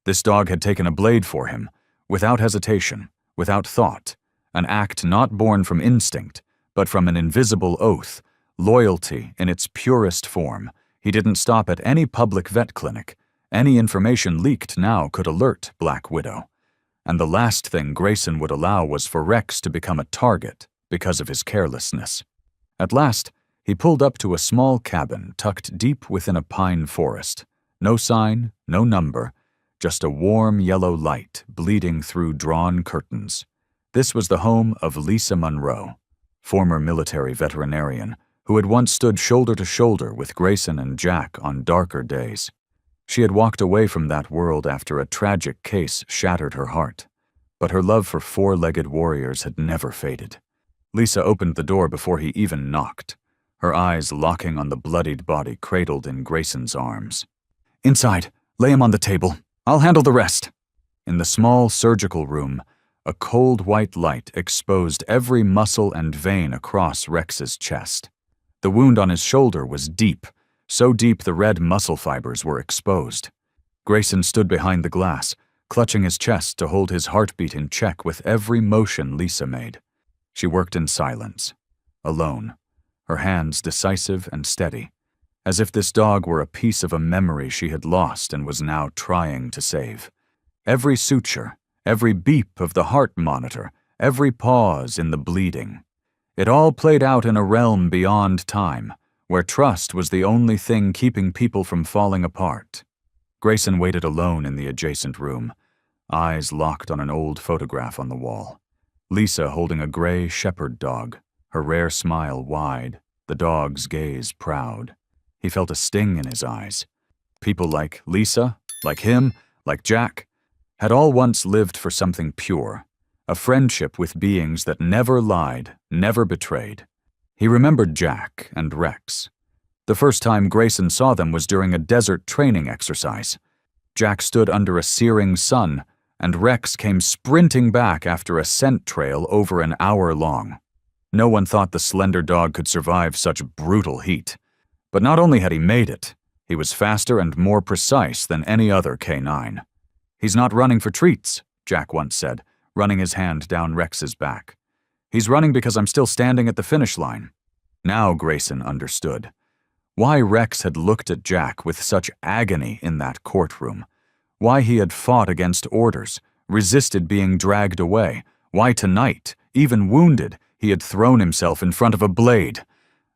This dog had taken a blade for him, without hesitation, without thought, an act not born from instinct, but from an invisible oath, loyalty in its purest form. He didn't stop at any public vet clinic. Any information leaked now could alert Black Widow. And the last thing Grayson would allow was for Rex to become a target because of his carelessness. At last, he pulled up to a small cabin tucked deep within a pine forest. No sign, no number, just a warm yellow light bleeding through drawn curtains. This was the home of Lisa Monroe, former military veterinarian, who had once stood shoulder to shoulder with Grayson and Jack on darker days. She had walked away from that world after a tragic case shattered her heart, but her love for 4-legged warriors had never faded. Lisa opened the door before he even knocked, her eyes locking on the bloodied body cradled in Grayson's arms. "Inside, lay him on the table. I'll handle the rest." In the small surgical room, a cold white light exposed every muscle and vein across Rex's chest. The wound on his shoulder was deep, so deep the red muscle fibers were exposed. Grayson stood behind the glass, clutching his chest to hold his heartbeat in check with every motion Lisa made. She worked in silence, alone, her hands decisive and steady, as if this dog were a piece of a memory she had lost and was now trying to save. Every suture, every beep of the heart monitor, every pause in the bleeding. It all played out in a realm beyond time, where trust was the only thing keeping people from falling apart. Grayson waited alone in the adjacent room, eyes locked on an old photograph on the wall. Lisa holding a gray shepherd dog, her rare smile wide, the dog's gaze proud. He felt a sting in his eyes. People like Lisa, like him, like Jack, had all once lived for something pure, a friendship with beings that never lied, never betrayed. He remembered Jack and Rex. The first time Grayson saw them was during a desert training exercise. Jack stood under a searing sun, and Rex came sprinting back after a scent trail over an hour long. No one thought the slender dog could survive such brutal heat. But not only had he made it, he was faster and more precise than any other K9. "He's not running for treats," Jack once said, running his hand down Rex's back. "He's running because I'm still standing at the finish line." Now Grayson understood why Rex had looked at Jack with such agony in that courtroom, why he had fought against orders, resisted being dragged away, why tonight, even wounded, he had thrown himself in front of a blade.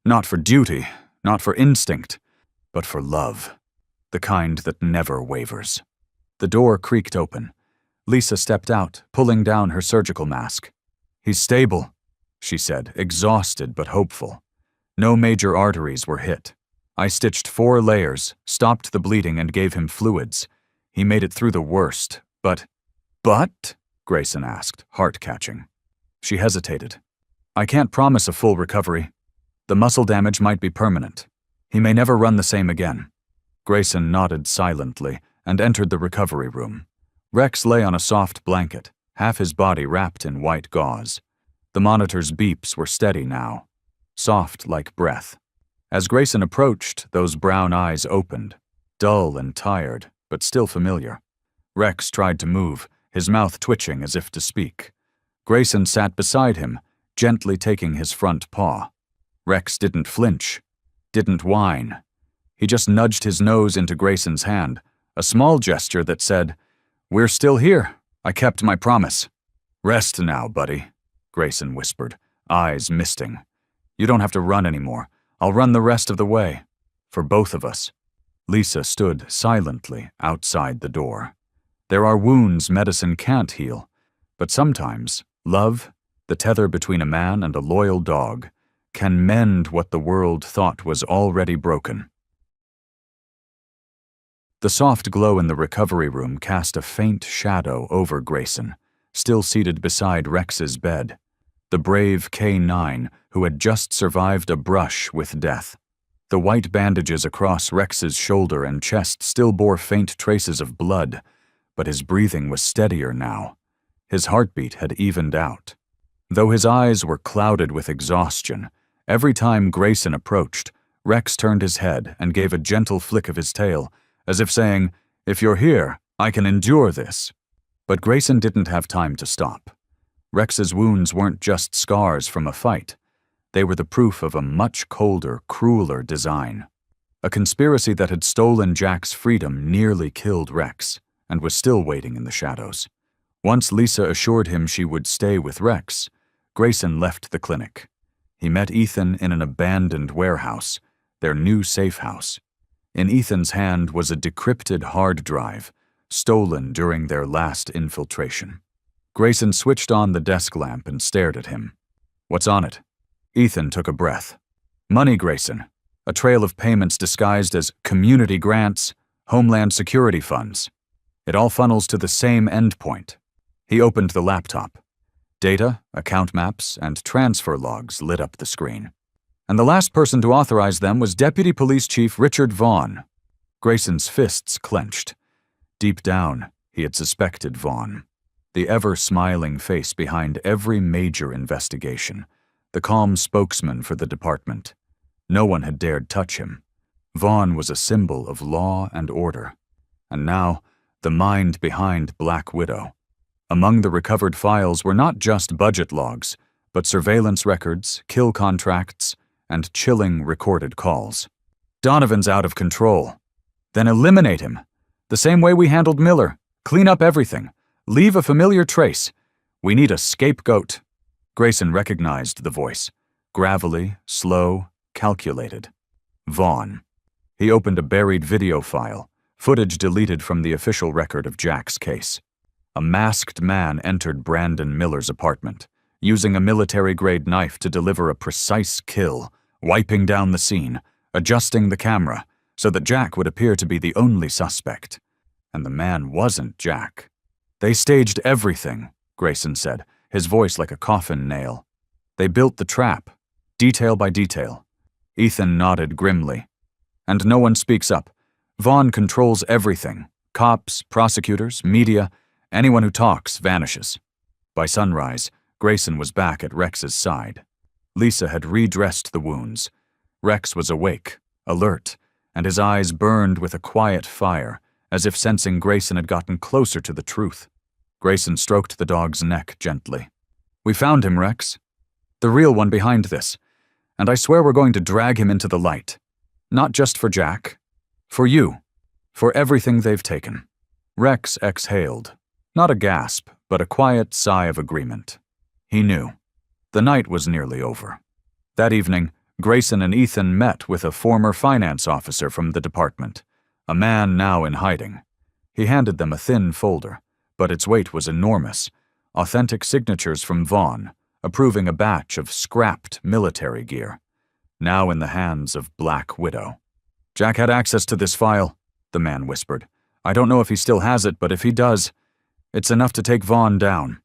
Not for duty, not for instinct, but for love, the kind that never wavers. The door creaked open. Lisa stepped out, pulling down her surgical mask. "He's stable," she said, exhausted but hopeful. No major arteries were hit. "I stitched 4 layers, stopped the bleeding, and gave him fluids. He made it through the worst, but—" "But?" Grayson asked, heart-catching. She hesitated. "I can't promise a full recovery. The muscle damage might be permanent. He may never run the same again." Grayson nodded silently and entered the recovery room. Rex lay on a soft blanket, half his body wrapped in white gauze. The monitor's beeps were steady now, soft like breath. As Grayson approached, those brown eyes opened, dull and tired, but still familiar. Rex tried to move, his mouth twitching as if to speak. Grayson sat beside him, gently taking his front paw. Rex didn't flinch, didn't whine. He just nudged his nose into Grayson's hand, a small gesture that said, "We're still here. I kept my promise." "Rest now, buddy," Grayson whispered, eyes misting. "You don't have to run anymore. I'll run the rest of the way. For both of us." Lisa stood silently outside the door. There are wounds medicine can't heal, but sometimes love, the tether between a man and a loyal dog, can mend what the world thought was already broken. The soft glow in the recovery room cast a faint shadow over Grayson, still seated beside Rex's bed, the brave K9 who had just survived a brush with death. The white bandages across Rex's shoulder and chest still bore faint traces of blood, but his breathing was steadier now. His heartbeat had evened out. Though his eyes were clouded with exhaustion, every time Grayson approached, Rex turned his head and gave a gentle flick of his tail, as if saying, "If you're here, I can endure this." But Grayson didn't have time to stop. Rex's wounds weren't just scars from a fight. They were the proof of a much colder, crueler design. A conspiracy that had stolen Jack's freedom nearly killed Rex, and was still waiting in the shadows. Once Lisa assured him she would stay with Rex, Grayson left the clinic. He met Ethan in an abandoned warehouse, their new safe house. In Ethan's hand was a decrypted hard drive, stolen during their last infiltration. Grayson switched on the desk lamp and stared at him. "What's on it?" Ethan took a breath. "Money, Grayson. A trail of payments disguised as community grants, Homeland Security funds. It all funnels to the same endpoint." He opened the laptop. Data, account maps, and transfer logs lit up the screen. And the last person to authorize them was Deputy Police Chief Richard Vaughn. Grayson's fists clenched. Deep down, he had suspected Vaughn. The ever-smiling face behind every major investigation. The calm spokesman for the department. No one had dared touch him. Vaughn was a symbol of law and order. And now, the mind behind Black Widow. Among the recovered files were not just budget logs, but surveillance records, kill contracts, and chilling recorded calls. "Donovan's out of control." "Then eliminate him. The same way we handled Miller. Clean up everything. Leave a familiar trace. We need a scapegoat." Grayson recognized the voice. Gravelly, slow, calculated. Vaughn. He opened a buried video file, footage deleted from the official record of Jack's case. A masked man entered Brandon Miller's apartment, using a military-grade knife to deliver a precise kill, wiping down the scene, adjusting the camera, so that Jack would appear to be the only suspect. And the man wasn't Jack. "They staged everything," Grayson said, his voice like a coffin nail. "They built the trap, detail by detail." Ethan nodded grimly. "And no one speaks up. Vaughn controls everything. Cops, prosecutors, media, anyone who talks vanishes." By sunrise, Grayson was back at Rex's side. Lisa had redressed the wounds. Rex was awake, alert, and his eyes burned with a quiet fire, as if sensing Grayson had gotten closer to the truth. Grayson stroked the dog's neck gently. "We found him, Rex. The real one behind this. And I swear we're going to drag him into the light. Not just for Jack. For you. For everything they've taken." Rex exhaled. Not a gasp, but a quiet sigh of agreement. He knew. The night was nearly over. That evening, Grayson and Ethan met with a former finance officer from the department, a man now in hiding. He handed them a thin folder, but its weight was enormous. Authentic signatures from Vaughn, approving a batch of scrapped military gear, now in the hands of Black Widow. "Jack had access to this file," the man whispered. "I don't know if he still has it, but if he does, it's enough to take Vaughn down."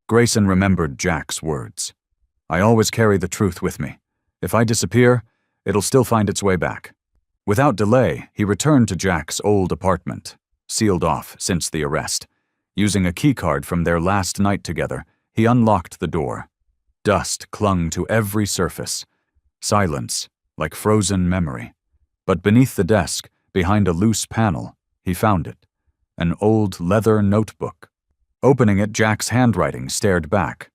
Grayson remembered Jack's words. "I always carry the truth with me. If I disappear, it'll still find its way back." Without delay, he returned to Jack's old apartment, sealed off since the arrest. Using a keycard from their last night together, he unlocked the door. Dust clung to every surface. Silence, like frozen memory. But beneath the desk, behind a loose panel, he found it. An old leather notebook. Opening it, Jack's handwriting stared back.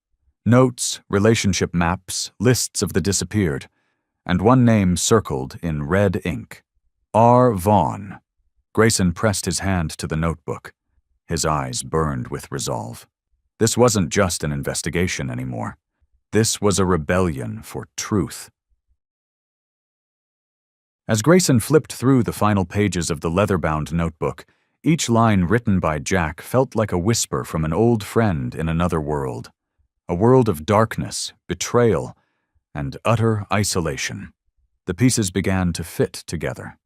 Notes, relationship maps, lists of the disappeared, and one name circled in red ink. R. Vaughn. Grayson pressed his hand to the notebook. His eyes burned with resolve. This wasn't just an investigation anymore. This was a rebellion for truth. As Grayson flipped through the final pages of the leather-bound notebook, each line written by Jack felt like a whisper from an old friend in another world. A world of darkness, betrayal, and utter isolation. The pieces began to fit together.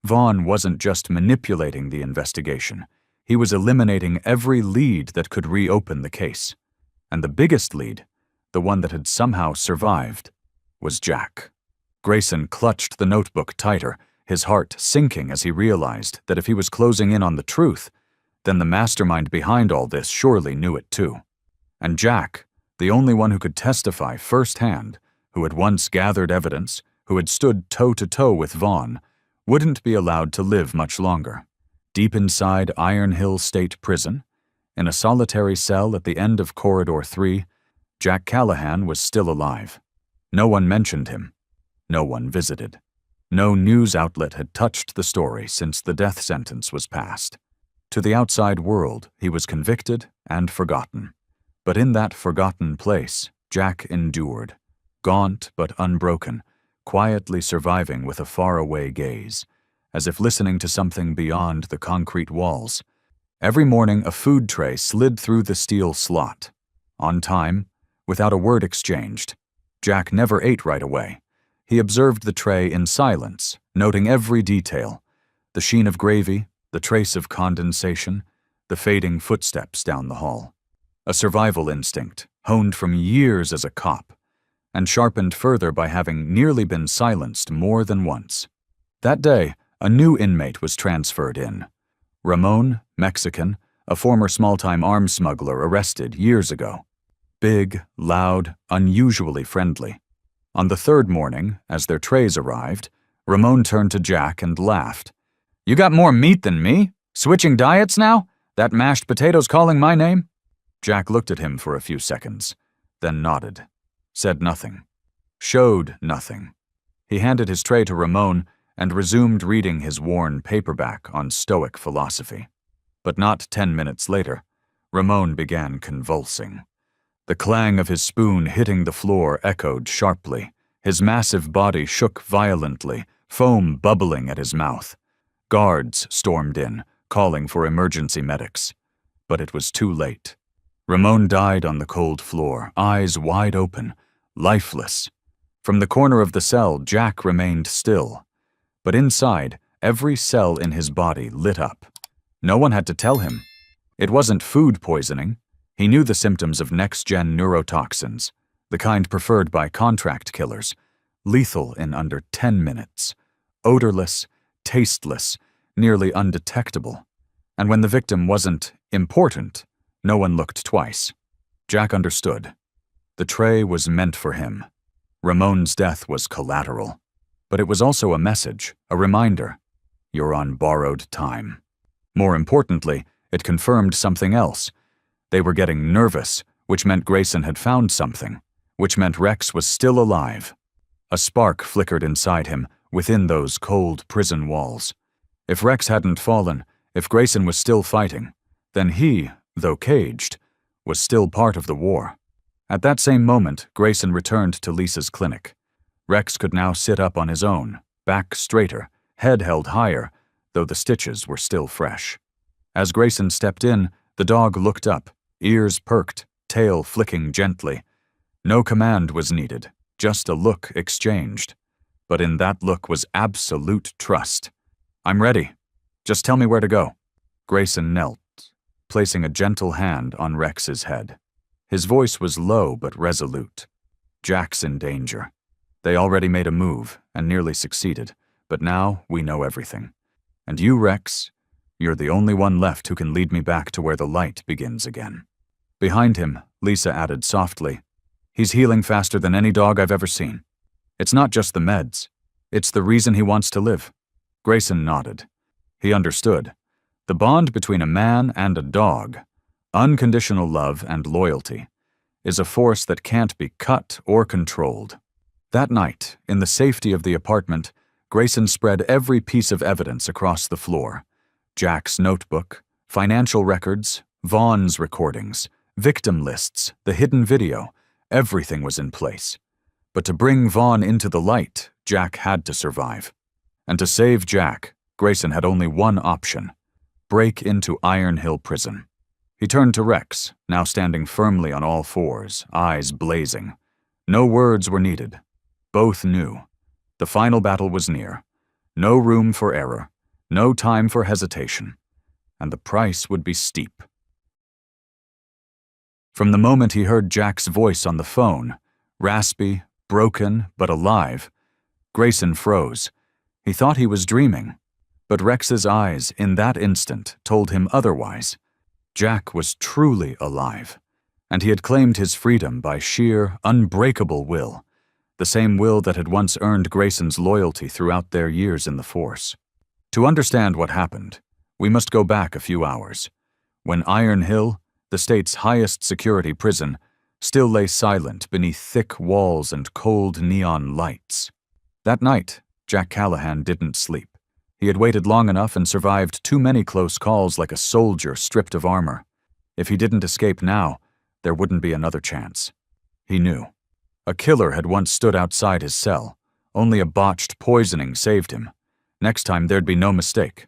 Vaughn wasn't just manipulating the investigation. He was eliminating every lead that could reopen the case. And the biggest lead, the one that had somehow survived, was Jack. Grayson clutched the notebook tighter, his heart sinking as he realized that if he was closing in on the truth, then the mastermind behind all this surely knew it too. And Jack, the only one who could testify firsthand, who had once gathered evidence, who had stood toe-to-toe with Vaughn, wouldn't be allowed to live much longer. Deep inside Iron Hill State Prison, in a solitary cell at the end of Corridor 3, Jack Callahan was still alive. No one mentioned him. No one visited. No news outlet had touched the story since the death sentence was passed. To the outside world, he was convicted and forgotten. But in that forgotten place, Jack endured, gaunt but unbroken, quietly surviving with a faraway gaze, as if listening to something beyond the concrete walls. Every morning, a food tray slid through the steel slot. On time, without a word exchanged. Jack never ate right away. He observed the tray in silence, noting every detail: the sheen of gravy, the trace of condensation, the fading footsteps down the hall. A survival instinct, honed from years as a cop, and sharpened further by having nearly been silenced more than once. That day, a new inmate was transferred in. Ramon, Mexican, a former small-time arms smuggler arrested years ago. Big, loud, unusually friendly. On the third morning, as their trays arrived, Ramon turned to Jack and laughed. "You got more meat than me? Switching diets now? That mashed potato's calling my name?" Jack looked at him for a few seconds, then nodded. Said nothing. Showed nothing. He handed his tray to Ramon and resumed reading his worn paperback on Stoic philosophy. But not 10 minutes later, Ramon began convulsing. The clang of his spoon hitting the floor echoed sharply. His massive body shook violently, foam bubbling at his mouth. Guards stormed in, calling for emergency medics. But it was too late. Ramon died on the cold floor, eyes wide open, lifeless. From the corner of the cell, Jack remained still. But inside, every cell in his body lit up. No one had to tell him. It wasn't food poisoning. He knew the symptoms of next-gen neurotoxins, the kind preferred by contract killers, lethal in under 10 minutes, odorless, tasteless, nearly undetectable. And when the victim wasn't important, no one looked twice. Jack understood. The tray was meant for him. Ramon's death was collateral. But it was also a message, a reminder. You're on borrowed time. More importantly, it confirmed something else. They were getting nervous, which meant Grayson had found something, which meant Rex was still alive. A spark flickered inside him, within those cold prison walls. If Rex hadn't fallen, if Grayson was still fighting, then he, though caged, was still part of the war. At that same moment, Grayson returned to Lisa's clinic. Rex could now sit up on his own, back straighter, head held higher, though the stitches were still fresh. As Grayson stepped in, the dog looked up, ears perked, tail flicking gently. No command was needed, just a look exchanged. But in that look was absolute trust. "I'm ready. Just tell me where to go." Grayson knelt, placing a gentle hand on Rex's head. His voice was low but resolute. "Jack's in danger. They already made a move and nearly succeeded, but now we know everything. And you, Rex, you're the only one left who can lead me back to where the light begins again." Behind him, Lisa added softly, "He's healing faster than any dog I've ever seen. It's not just the meds. It's the reason he wants to live." Grayson nodded. He understood. The bond between a man and a dog, unconditional love and loyalty, is a force that can't be cut or controlled. That night, in the safety of the apartment, Grayson spread every piece of evidence across the floor. Jack's notebook, financial records, Vaughn's recordings, victim lists, the hidden video, everything was in place. But to bring Vaughn into the light, Jack had to survive. And to save Jack, Grayson had only one option: break into Iron Hill Prison. He turned to Rex, now standing firmly on all fours, eyes blazing. No words were needed. Both knew. The final battle was near. No room for error, no time for hesitation. And the price would be steep. From the moment he heard Jack's voice on the phone, raspy, broken, but alive, Grayson froze. He thought he was dreaming. But Rex's eyes, in that instant, told him otherwise. Jack was truly alive, and he had claimed his freedom by sheer, unbreakable will, the same will that had once earned Grayson's loyalty throughout their years in the force. To understand what happened, we must go back a few hours, when Iron Hill, the state's highest security prison, still lay silent beneath thick walls and cold neon lights. That night, Jack Callahan didn't sleep. He had waited long enough and survived too many close calls like a soldier stripped of armor. If he didn't escape now, there wouldn't be another chance. He knew. A killer had once stood outside his cell. Only a botched poisoning saved him. Next time there'd be no mistake.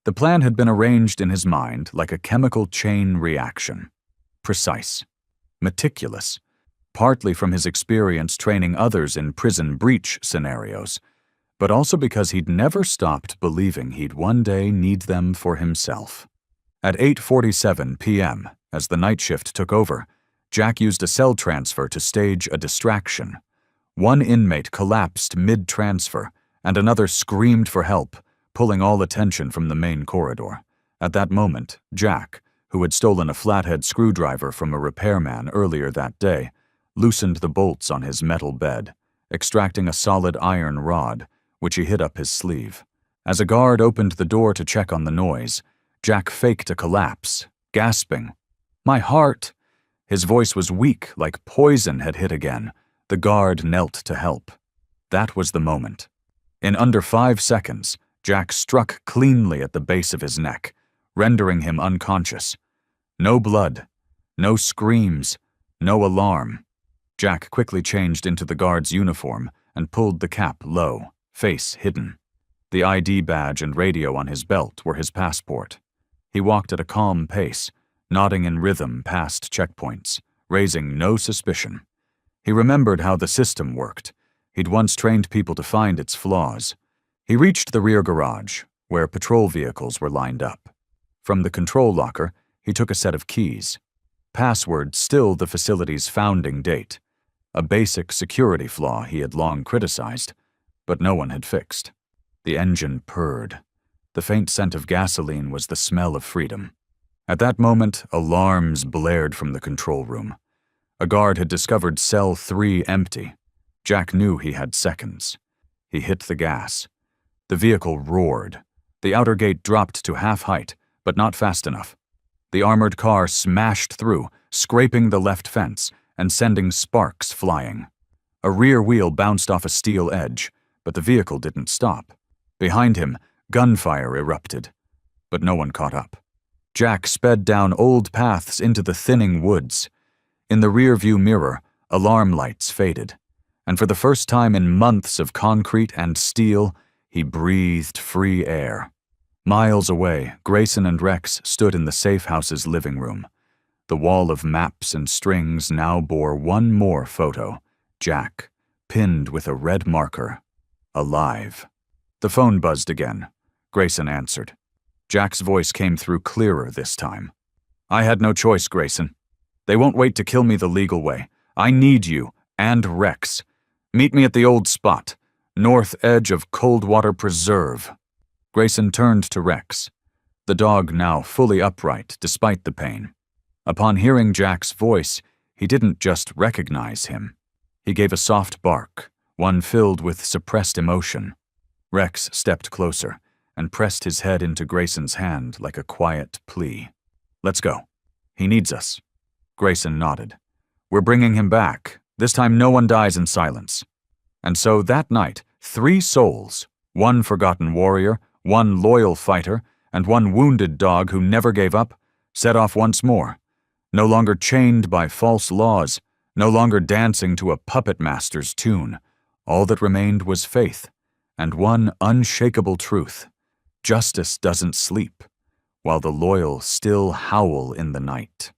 The plan had been arranged in his mind like a chemical chain reaction. Precise. Meticulous. Partly from his experience training others in prison breach scenarios, but also because he'd never stopped believing he'd one day need them for himself. At 8:47 p.m., as the night shift took over, Jack used a cell transfer to stage a distraction. One inmate collapsed mid-transfer, and another screamed for help, pulling all attention from the main corridor. At that moment, Jack, who had stolen a flathead screwdriver from a repairman earlier that day, loosened the bolts on his metal bed, extracting a solid iron rod, which he hid up his sleeve. As a guard opened the door to check on the noise, Jack faked a collapse, gasping, "My heart!" His voice was weak, like poison had hit again. The guard knelt to help. That was the moment. In under 5 seconds, Jack struck cleanly at the base of his neck, rendering him unconscious. No blood, no screams, no alarm. Jack quickly changed into the guard's uniform and pulled the cap low, face hidden. The ID badge and radio on his belt were his passport. He walked at a calm pace, nodding in rhythm past checkpoints, raising no suspicion. He remembered how the system worked. He'd once trained people to find its flaws. He reached the rear garage, where patrol vehicles were lined up. From the control locker, he took a set of keys. Password still the facility's founding date, a basic security flaw he had long criticized, but no one had fixed. The engine purred. The faint scent of gasoline was the smell of freedom. At that moment, alarms blared from the control room. A guard had discovered cell 3 empty. Jack knew he had seconds. He hit the gas. The vehicle roared. The outer gate dropped to half height, but not fast enough. The armored car smashed through, scraping the left fence and sending sparks flying. A rear wheel bounced off a steel edge, but the vehicle didn't stop. Behind him, gunfire erupted, but no one caught up. Jack sped down old paths into the thinning woods. In the rear-view mirror, alarm lights faded, and for the first time in months of concrete and steel, he breathed free air. Miles away, Grayson and Rex stood in the safe house's living room. The wall of maps and strings now bore one more photo, Jack, pinned with a red marker, alive. The phone buzzed again. Grayson answered. Jack's voice came through clearer this time. "I had no choice, Grayson. They won't wait to kill me the legal way. I need you, and Rex. Meet me at the old spot, north edge of Coldwater Preserve." Grayson turned to Rex, the dog now fully upright despite the pain. Upon hearing Jack's voice, he didn't just recognize him. He gave a soft bark, one filled with suppressed emotion. Rex stepped closer and pressed his head into Grayson's hand like a quiet plea. "Let's go. He needs us." Grayson nodded. "We're bringing him back. This time no one dies in silence." And so that night, 3 souls, one forgotten warrior, one loyal fighter, and one wounded dog who never gave up, set off once more. No longer chained by false laws, no longer dancing to a puppet master's tune. All that remained was faith, and one unshakable truth. Justice doesn't sleep, while the loyal still howl in the night.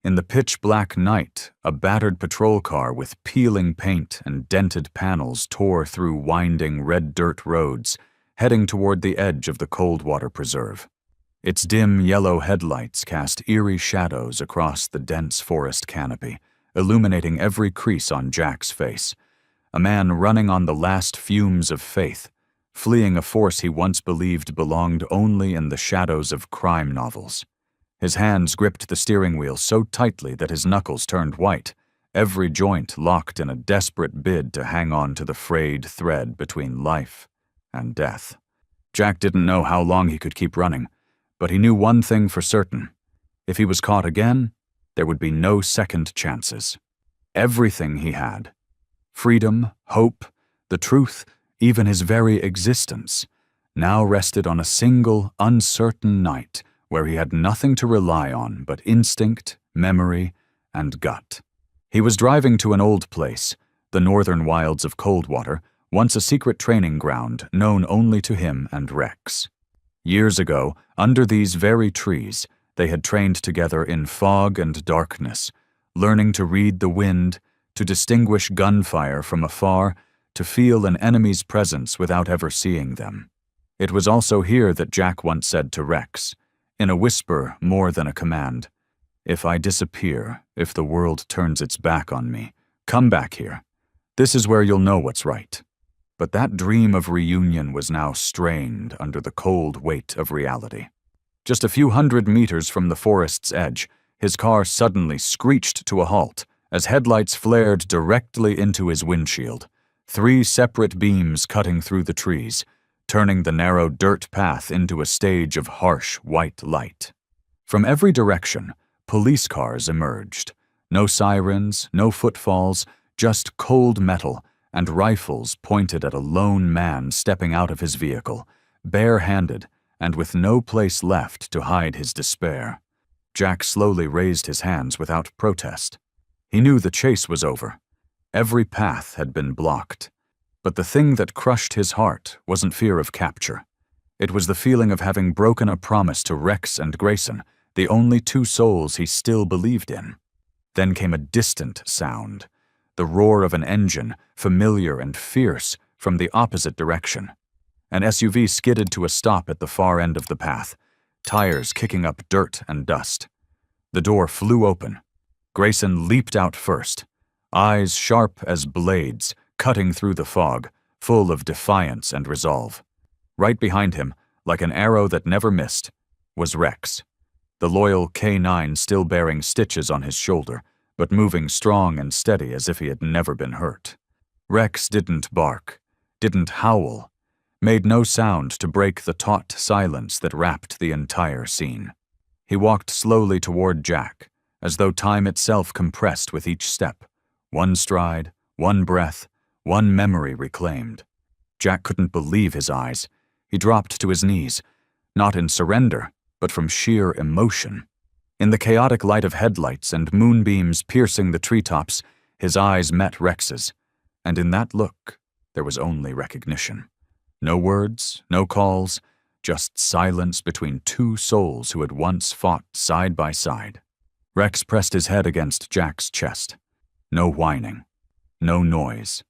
In the pitch-black night, a battered patrol car with peeling paint and dented panels tore through winding red dirt roads, heading toward the edge of the Coldwater Preserve. Its dim yellow headlights cast eerie shadows across the dense forest canopy, illuminating every crease on Jack's face. A man running on the last fumes of faith, fleeing a force he once believed belonged only in the shadows of crime novels. His hands gripped the steering wheel so tightly that his knuckles turned white, every joint locked in a desperate bid to hang on to the frayed thread between life and death. Jack didn't know how long he could keep running, but he knew one thing for certain. If he was caught again, there would be no second chances. Everything he had, freedom, hope, the truth, even his very existence, now rested on a single, uncertain night where he had nothing to rely on but instinct, memory, and gut. He was driving to an old place, the northern wilds of Coldwater, once a secret training ground known only to him and Rex. Years ago, under these very trees, they had trained together in fog and darkness, learning to read the wind, to distinguish gunfire from afar, to feel an enemy's presence without ever seeing them. It was also here that Jack once said to Rex, in a whisper more than a command, "If I disappear, if the world turns its back on me, come back here. This is where you'll know what's right." But that dream of reunion was now strained under the cold weight of reality. Just a few hundred meters from the forest's edge, his car suddenly screeched to a halt as headlights flared directly into his windshield, 3 separate beams cutting through the trees, turning the narrow dirt path into a stage of harsh white light. From every direction, police cars emerged. No sirens, no footfalls, just cold metal and rifles pointed at a lone man stepping out of his vehicle, bare-handed and with no place left to hide his despair. Jack slowly raised his hands without protest. He knew the chase was over. Every path had been blocked. But the thing that crushed his heart wasn't fear of capture. It was the feeling of having broken a promise to Rex and Grayson, the only two souls he still believed in. Then came a distant sound, the roar of an engine, familiar and fierce, from the opposite direction. An SUV skidded to a stop at the far end of the path, tires kicking up dirt and dust. The door flew open. Grayson leaped out first, eyes sharp as blades, cutting through the fog, full of defiance and resolve. Right behind him, like an arrow that never missed, was Rex, the loyal K9 still bearing stitches on his shoulder, but moving strong and steady as if he had never been hurt. Rex didn't bark, didn't howl, made no sound to break the taut silence that wrapped the entire scene. He walked slowly toward Jack, as though time itself compressed with each step. One stride, one breath, one memory reclaimed. Jack couldn't believe his eyes. He dropped to his knees, not in surrender, but from sheer emotion. In the chaotic light of headlights and moonbeams piercing the treetops, his eyes met Rex's, and in that look, there was only recognition. No words, no calls, just silence between two souls who had once fought side by side. Rex pressed his head against Jack's chest. No whining, no noise,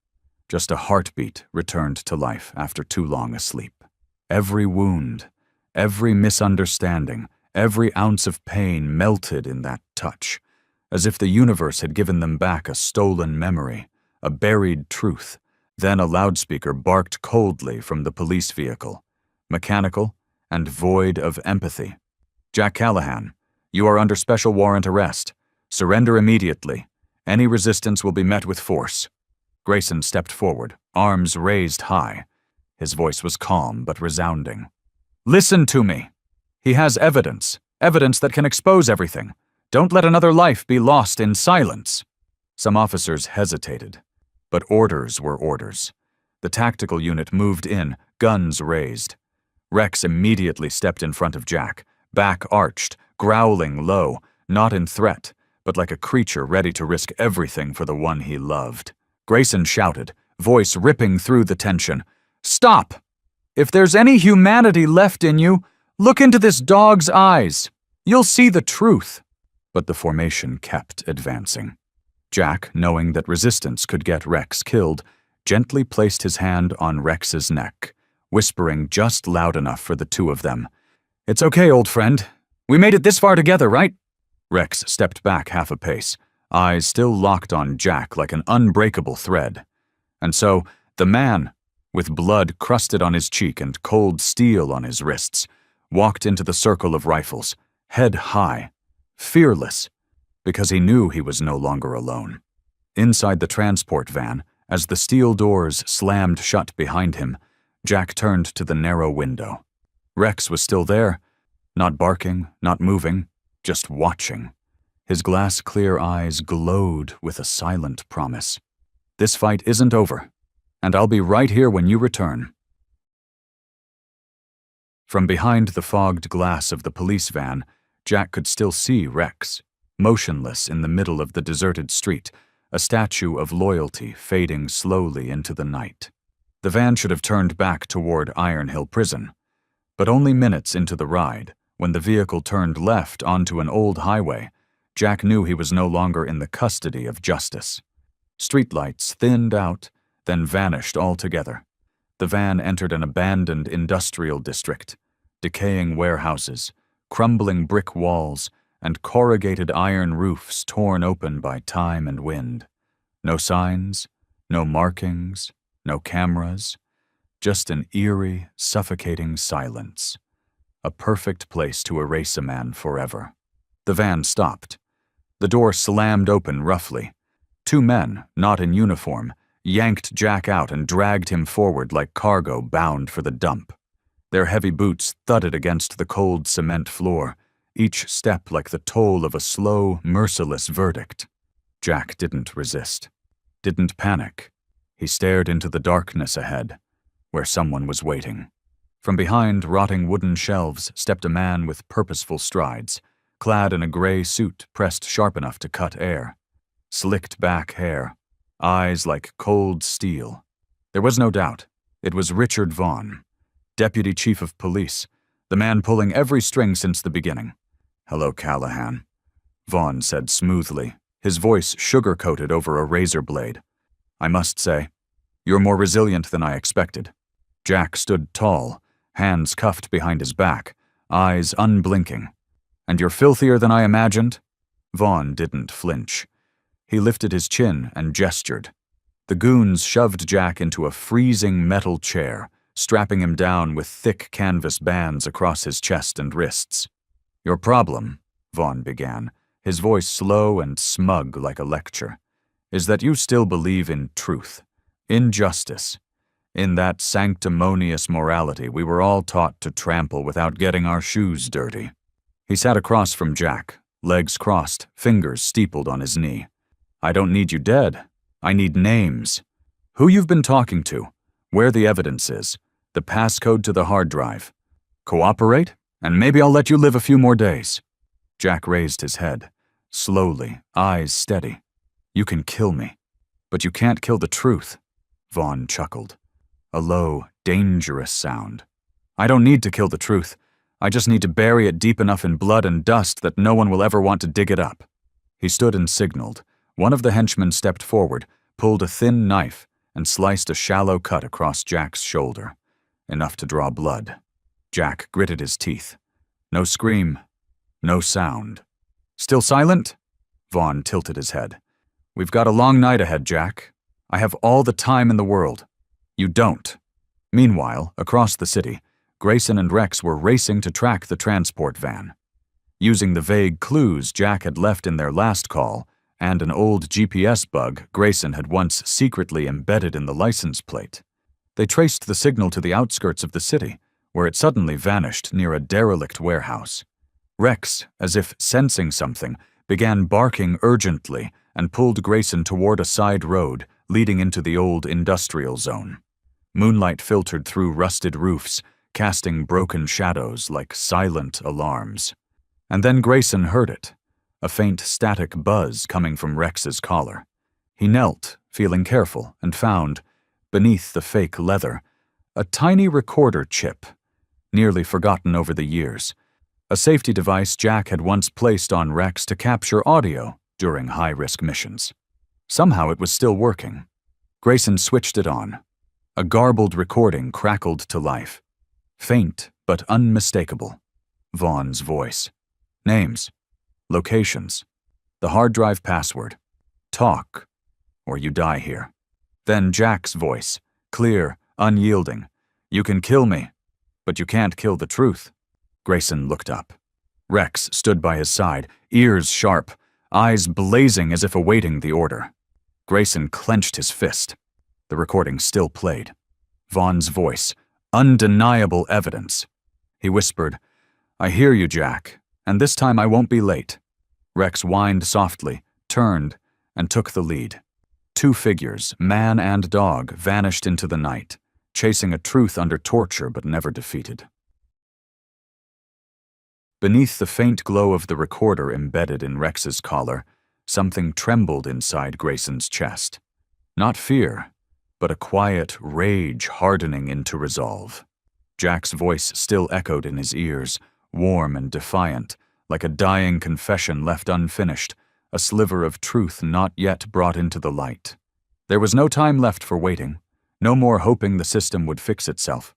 just a heartbeat returned to life after too long a sleep. Every wound, every misunderstanding, every ounce of pain melted in that touch, as if the universe had given them back a stolen memory, a buried truth. Then a loudspeaker barked coldly from the police vehicle, mechanical and void of empathy. "Jack Callahan, you are under special warrant arrest. Surrender immediately. Any resistance will be met with force." Grayson stepped forward, arms raised high. His voice was calm but resounding. "Listen to me. He has evidence that can expose everything. Don't let another life be lost in silence." Some officers hesitated, but orders were orders. The tactical unit moved in, guns raised. Rex immediately stepped in front of Jack, back arched, growling low, not in threat, but like a creature ready to risk everything for the one he loved. Grayson shouted, voice ripping through the tension, "Stop! If there's any humanity left in you, look into this dog's eyes. You'll see the truth." But the formation kept advancing. Jack, knowing that resistance could get Rex killed, gently placed his hand on Rex's neck, whispering just loud enough for the two of them. "It's okay, old friend. We made it this far together, right?" Rex stepped back half a pace, eyes still locked on Jack like an unbreakable thread. And so, the man, with blood crusted on his cheek and cold steel on his wrists, walked into the circle of rifles, head high, fearless, because he knew he was no longer alone. Inside the transport van, as the steel doors slammed shut behind him, Jack turned to the narrow window. Rex was still there, not barking, not moving, just watching. His glass-clear eyes glowed with a silent promise. "This fight isn't over, and I'll be right here when you return." From behind the fogged glass of the police van, Jack could still see Rex, motionless in the middle of the deserted street, a statue of loyalty fading slowly into the night. The van should have turned back toward Iron Hill Prison, but only minutes into the ride, when the vehicle turned left onto an old highway, Jack knew he was no longer in the custody of justice. Streetlights thinned out, then vanished altogether. The van entered an abandoned industrial district, decaying warehouses, crumbling brick walls, and corrugated iron roofs torn open by time and wind. No signs, no markings, no cameras, just an eerie, suffocating silence. A perfect place to erase a man forever. The van stopped. The door slammed open roughly. Two men, not in uniform, yanked Jack out and dragged him forward like cargo bound for the dump. Their heavy boots thudded against the cold cement floor, each step like the toll of a slow, merciless verdict. Jack didn't resist, didn't panic. He stared into the darkness ahead, where someone was waiting. From behind rotting wooden shelves stepped a man with purposeful strides, clad in a gray suit pressed sharp enough to cut air. Slicked back hair, eyes like cold steel. There was no doubt. It was Richard Vaughn, Deputy Chief of Police, the man pulling every string since the beginning. "Hello, Callahan," Vaughn said smoothly, his voice sugar-coated over a razor blade. "I must say, you're more resilient than I expected." Jack stood tall, hands cuffed behind his back, eyes unblinking. "And you're filthier than I imagined?" Vaughn didn't flinch. He lifted his chin and gestured. The goons shoved Jack into a freezing metal chair, strapping him down with thick canvas bands across his chest and wrists. "Your problem," Vaughn began, his voice slow and smug like a lecture, "is that you still believe in truth, in justice, in that sanctimonious morality we were all taught to trample without getting our shoes dirty." He sat across from Jack, legs crossed, fingers steepled on his knee. "I don't need you dead. I need names. Who you've been talking to, where the evidence is, the passcode to the hard drive. Cooperate, and maybe I'll let you live a few more days." Jack raised his head, slowly, eyes steady. "You can kill me, but you can't kill the truth," Vaughn chuckled. A low, dangerous sound. "I don't need to kill the truth. I just need to bury it deep enough in blood and dust that no one will ever want to dig it up." He stood and signaled. One of the henchmen stepped forward, pulled a thin knife, and sliced a shallow cut across Jack's shoulder, enough to draw blood. Jack gritted his teeth. No scream, no sound. "Still silent?" Vaughn tilted his head. "We've got a long night ahead, Jack. I have all the time in the world. You don't." Meanwhile, across the city, Grayson and Rex were racing to track the transport van. Using the vague clues Jack had left in their last call, and an old GPS bug Grayson had once secretly embedded in the license plate, they traced the signal to the outskirts of the city, where it suddenly vanished near a derelict warehouse. Rex, as if sensing something, began barking urgently and pulled Grayson toward a side road leading into the old industrial zone. Moonlight filtered through rusted roofs, casting broken shadows like silent alarms. And then Grayson heard it. A faint static buzz coming from Rex's collar. He knelt, feeling careful, and found, beneath the fake leather, a tiny recorder chip, nearly forgotten over the years, a safety device Jack had once placed on Rex to capture audio during high-risk missions. Somehow it was still working. Grayson switched it on. A garbled recording crackled to life. Faint but unmistakable. Vaughn's voice. Names. Locations. The hard drive password. "Talk, or you die here." Then Jack's voice, clear, unyielding. "You can kill me, but you can't kill the truth." Grayson looked up. Rex stood by his side, ears sharp, eyes blazing as if awaiting the order. Grayson clenched his fist. The recording still played. Vaughn's voice, undeniable evidence. He whispered, "I hear you, Jack, and this time I won't be late." Rex whined softly, turned, and took the lead. Two figures, man and dog, vanished into the night, chasing a truth under torture but never defeated. Beneath the faint glow of the recorder embedded in Rex's collar, something trembled inside Grayson's chest. Not fear, but a quiet rage hardening into resolve. Jack's voice still echoed in his ears, warm and defiant, like a dying confession left unfinished, a sliver of truth not yet brought into the light. There was no time left for waiting, no more hoping the system would fix itself.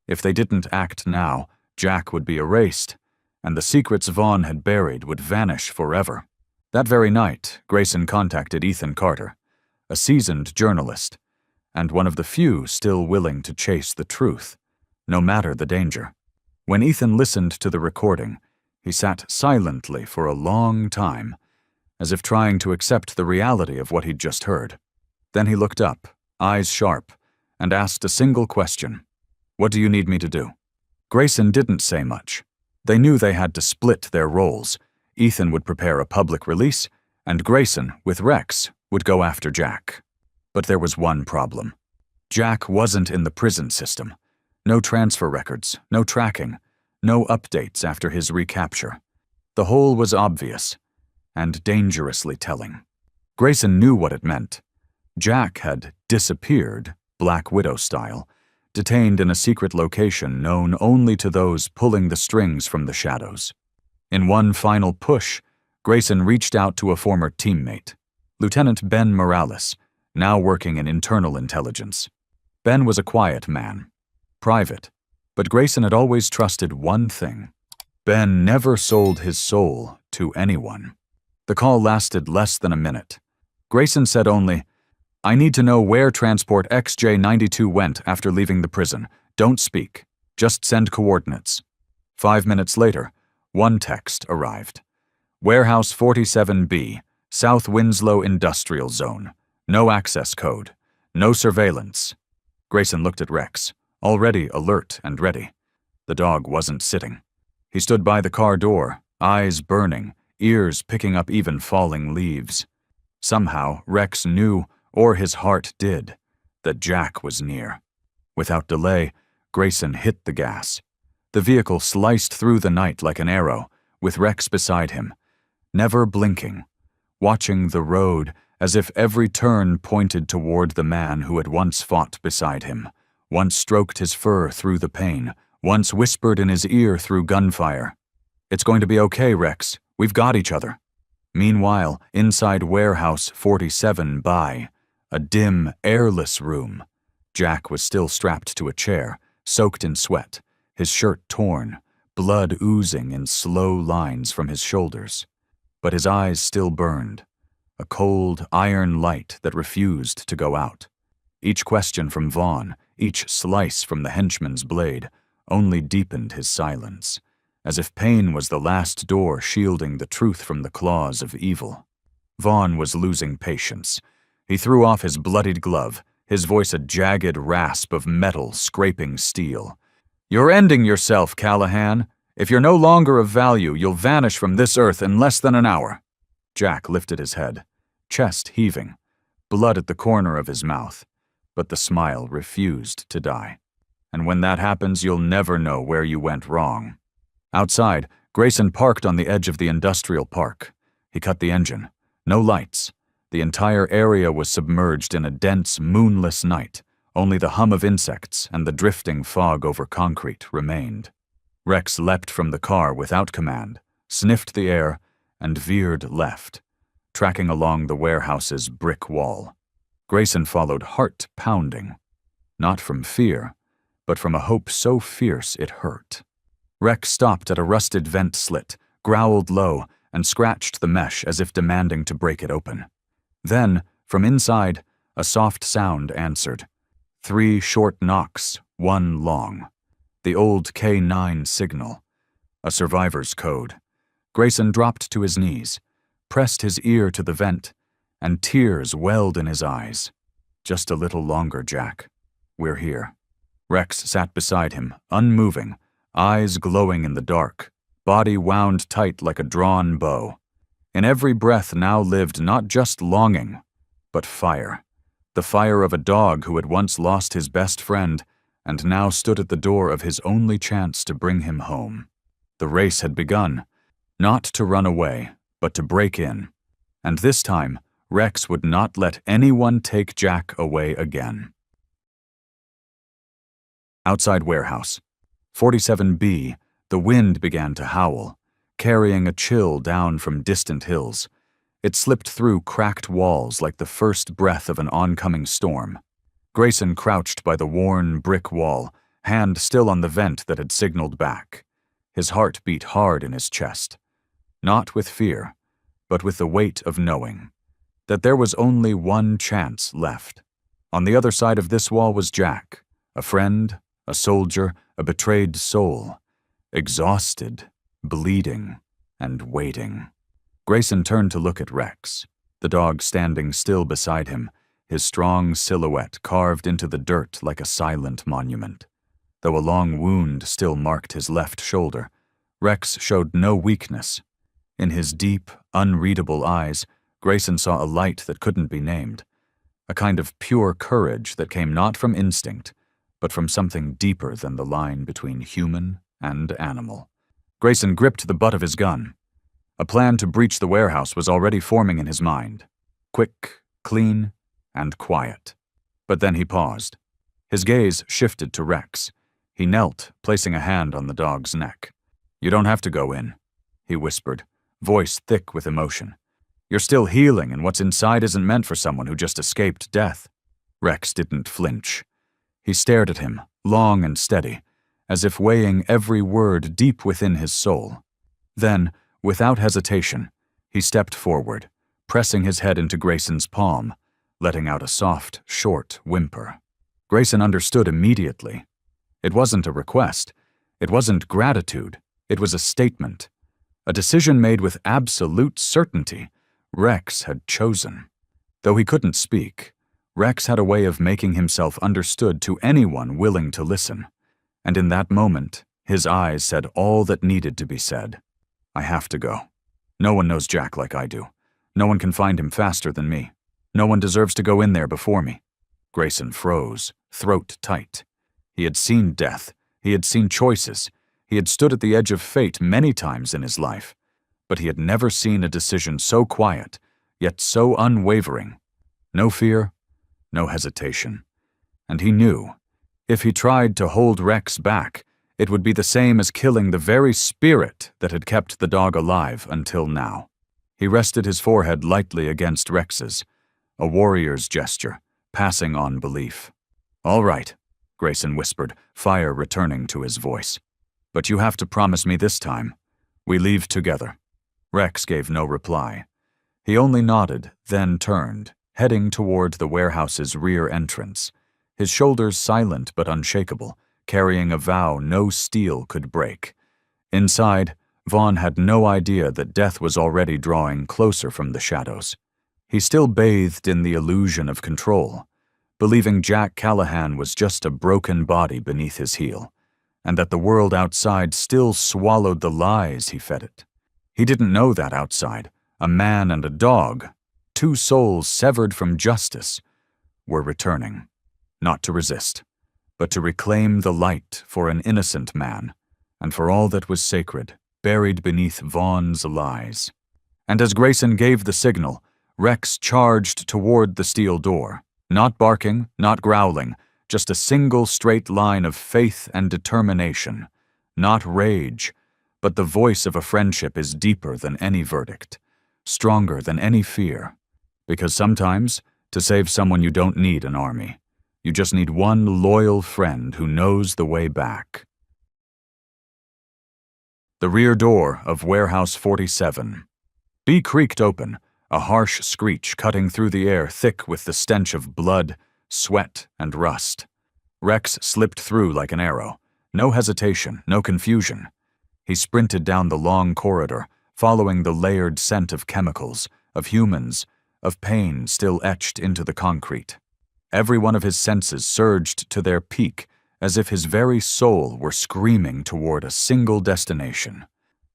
If they didn't act now, Jack would be erased, and the secrets Vaughn had buried would vanish forever. That very night, Grayson contacted Ethan Carter, a seasoned journalist, and one of the few still willing to chase the truth, no matter the danger. When Ethan listened to the recording, he sat silently for a long time, as if trying to accept the reality of what he'd just heard. Then he looked up, eyes sharp, and asked a single question. "What do you need me to do?" Grayson didn't say much. They knew they had to split their roles. Ethan would prepare a public release, and Grayson, with Rex, would go after Jack. But there was one problem. Jack wasn't in the prison system. No transfer records, no tracking, no updates after his recapture. The whole was obvious, and dangerously telling. Grayson knew what it meant. Jack had disappeared Black Widow style, detained in a secret location known only to those pulling the strings from the shadows. In one final push, Grayson reached out to a former teammate, Lieutenant Ben Morales, now working in internal intelligence. Ben was a quiet man, private, but Grayson had always trusted one thing. Ben never sold his soul to anyone. The call lasted less than a minute. Grayson said only, "I need to know where transport XJ-92 went after leaving the prison. Don't speak. Just send coordinates." 5 minutes later, one text arrived. "Warehouse 47B, South Winslow Industrial Zone. No access code. No surveillance." Grayson looked at Rex, already alert and ready. The dog wasn't sitting. He stood by the car door, eyes burning, ears picking up even falling leaves. Somehow, Rex knew, or his heart did, that Jack was near. Without delay, Grayson hit the gas. The vehicle sliced through the night like an arrow, with Rex beside him, never blinking, watching the road as if every turn pointed toward the man who had once fought beside him, once stroked his fur through the pain, once whispered in his ear through gunfire. "It's going to be okay, Rex. We've got each other." Meanwhile, inside Warehouse 47 by, a dim, airless room, Jack was still strapped to a chair, soaked in sweat, his shirt torn, blood oozing in slow lines from his shoulders. But his eyes still burned, a cold, iron light that refused to go out. Each question from Vaughn, each slice from the henchman's blade, only deepened his silence, as if pain was the last door shielding the truth from the claws of evil. Vaughn was losing patience. He threw off his bloodied glove, his voice a jagged rasp of metal scraping steel. "You're ending yourself, Callahan. If you're no longer of value, you'll vanish from this earth in less than an hour." Jack lifted his head, chest heaving, blood at the corner of his mouth, but the smile refused to die. "And when that happens, you'll never know where you went wrong." Outside, Grayson parked on the edge of the industrial park. He cut the engine. No lights. The entire area was submerged in a dense, moonless night. Only the hum of insects and the drifting fog over concrete remained. Rex leapt from the car without command, sniffed the air, and veered left, tracking along the warehouse's brick wall. Grayson followed, heart pounding. Not from fear, but from a hope so fierce it hurt. Rex stopped at a rusted vent slit, growled low, and scratched the mesh as if demanding to break it open. Then, from inside, a soft sound answered. 3 short knocks, 1 long. The old K9 signal. A survivor's code. Grayson dropped to his knees, pressed his ear to the vent, and tears welled in his eyes. "Just a little longer, Jack. We're here." Rex sat beside him, unmoving, eyes glowing in the dark, body wound tight like a drawn bow. In every breath now lived not just longing, but fire. The fire of a dog who had once lost his best friend and now stood at the door of his only chance to bring him home. The race had begun, not to run away, but to break in. And this time, Rex would not let anyone take Jack away again. Outside Warehouse 47B, the wind began to howl, carrying a chill down from distant hills. It slipped through cracked walls like the first breath of an oncoming storm. Grayson crouched by the worn brick wall, hand still on the vent that had signaled back. His heart beat hard in his chest. Not with fear, but with the weight of knowing that there was only one chance left. On the other side of this wall was Jack, a friend, a soldier, a betrayed soul, exhausted, bleeding, and waiting. Grayson turned to look at Rex, the dog standing still beside him, his strong silhouette carved into the dirt like a silent monument. Though a long wound still marked his left shoulder, Rex showed no weakness. In his deep, unreadable eyes, Grayson saw a light that couldn't be named, a kind of pure courage that came not from instinct, but from something deeper than the line between human and animal. Grayson gripped the butt of his gun. A plan to breach the warehouse was already forming in his mind. Quick, clean, and quiet. But then he paused. His gaze shifted to Rex. He knelt, placing a hand on the dog's neck. "You don't have to go in," he whispered, voice thick with emotion. "You're still healing, and what's inside isn't meant for someone who just escaped death." Rex didn't flinch. He stared at him, long and steady, as if weighing every word deep within his soul. Then, without hesitation, he stepped forward, pressing his head into Grayson's palm, letting out a soft, short whimper. Grayson understood immediately. It wasn't a request. It wasn't gratitude. It was a statement. A decision made with absolute certainty. Rex had chosen. Though he couldn't speak, Rex had a way of making himself understood to anyone willing to listen. And in that moment, his eyes said all that needed to be said. "I have to go. No one knows Jack like I do. No one can find him faster than me. No one deserves to go in there before me." Grayson froze, throat tight. He had seen death. He had seen choices. He had stood at the edge of fate many times in his life. But he had never seen a decision so quiet, yet so unwavering. No fear, no hesitation. And he knew, if he tried to hold Rex back, it would be the same as killing the very spirit that had kept the dog alive until now. He rested his forehead lightly against Rex's, a warrior's gesture, passing on belief. "All right," Grayson whispered, fire returning to his voice. "But you have to promise me this time. We leave together." Rex gave no reply. He only nodded, then turned, heading toward the warehouse's rear entrance, his shoulders silent but unshakable, carrying a vow no steel could break. Inside, Vaughn had no idea that death was already drawing closer from the shadows. He still bathed in the illusion of control, believing Jack Callahan was just a broken body beneath his heel, and that the world outside still swallowed the lies he fed it. He didn't know that outside, a man and a dog, two souls severed from justice, were returning, not to resist, but to reclaim the light for an innocent man, and for all that was sacred, buried beneath Vaughn's lies. And as Grayson gave the signal, Rex charged toward the steel door, not barking, not growling, just a single straight line of faith and determination, not rage, but the voice of a friendship is deeper than any verdict, stronger than any fear, because sometimes, to save someone you don't need an army. You just need one loyal friend who knows the way back. The rear door of Warehouse 47. B creaked open, a harsh screech cutting through the air thick with the stench of blood, sweat, and rust. Rex slipped through like an arrow. No hesitation, no confusion. He sprinted down the long corridor, following the layered scent of chemicals, of humans, of pain still etched into the concrete. Every one of his senses surged to their peak, as if his very soul were screaming toward a single destination,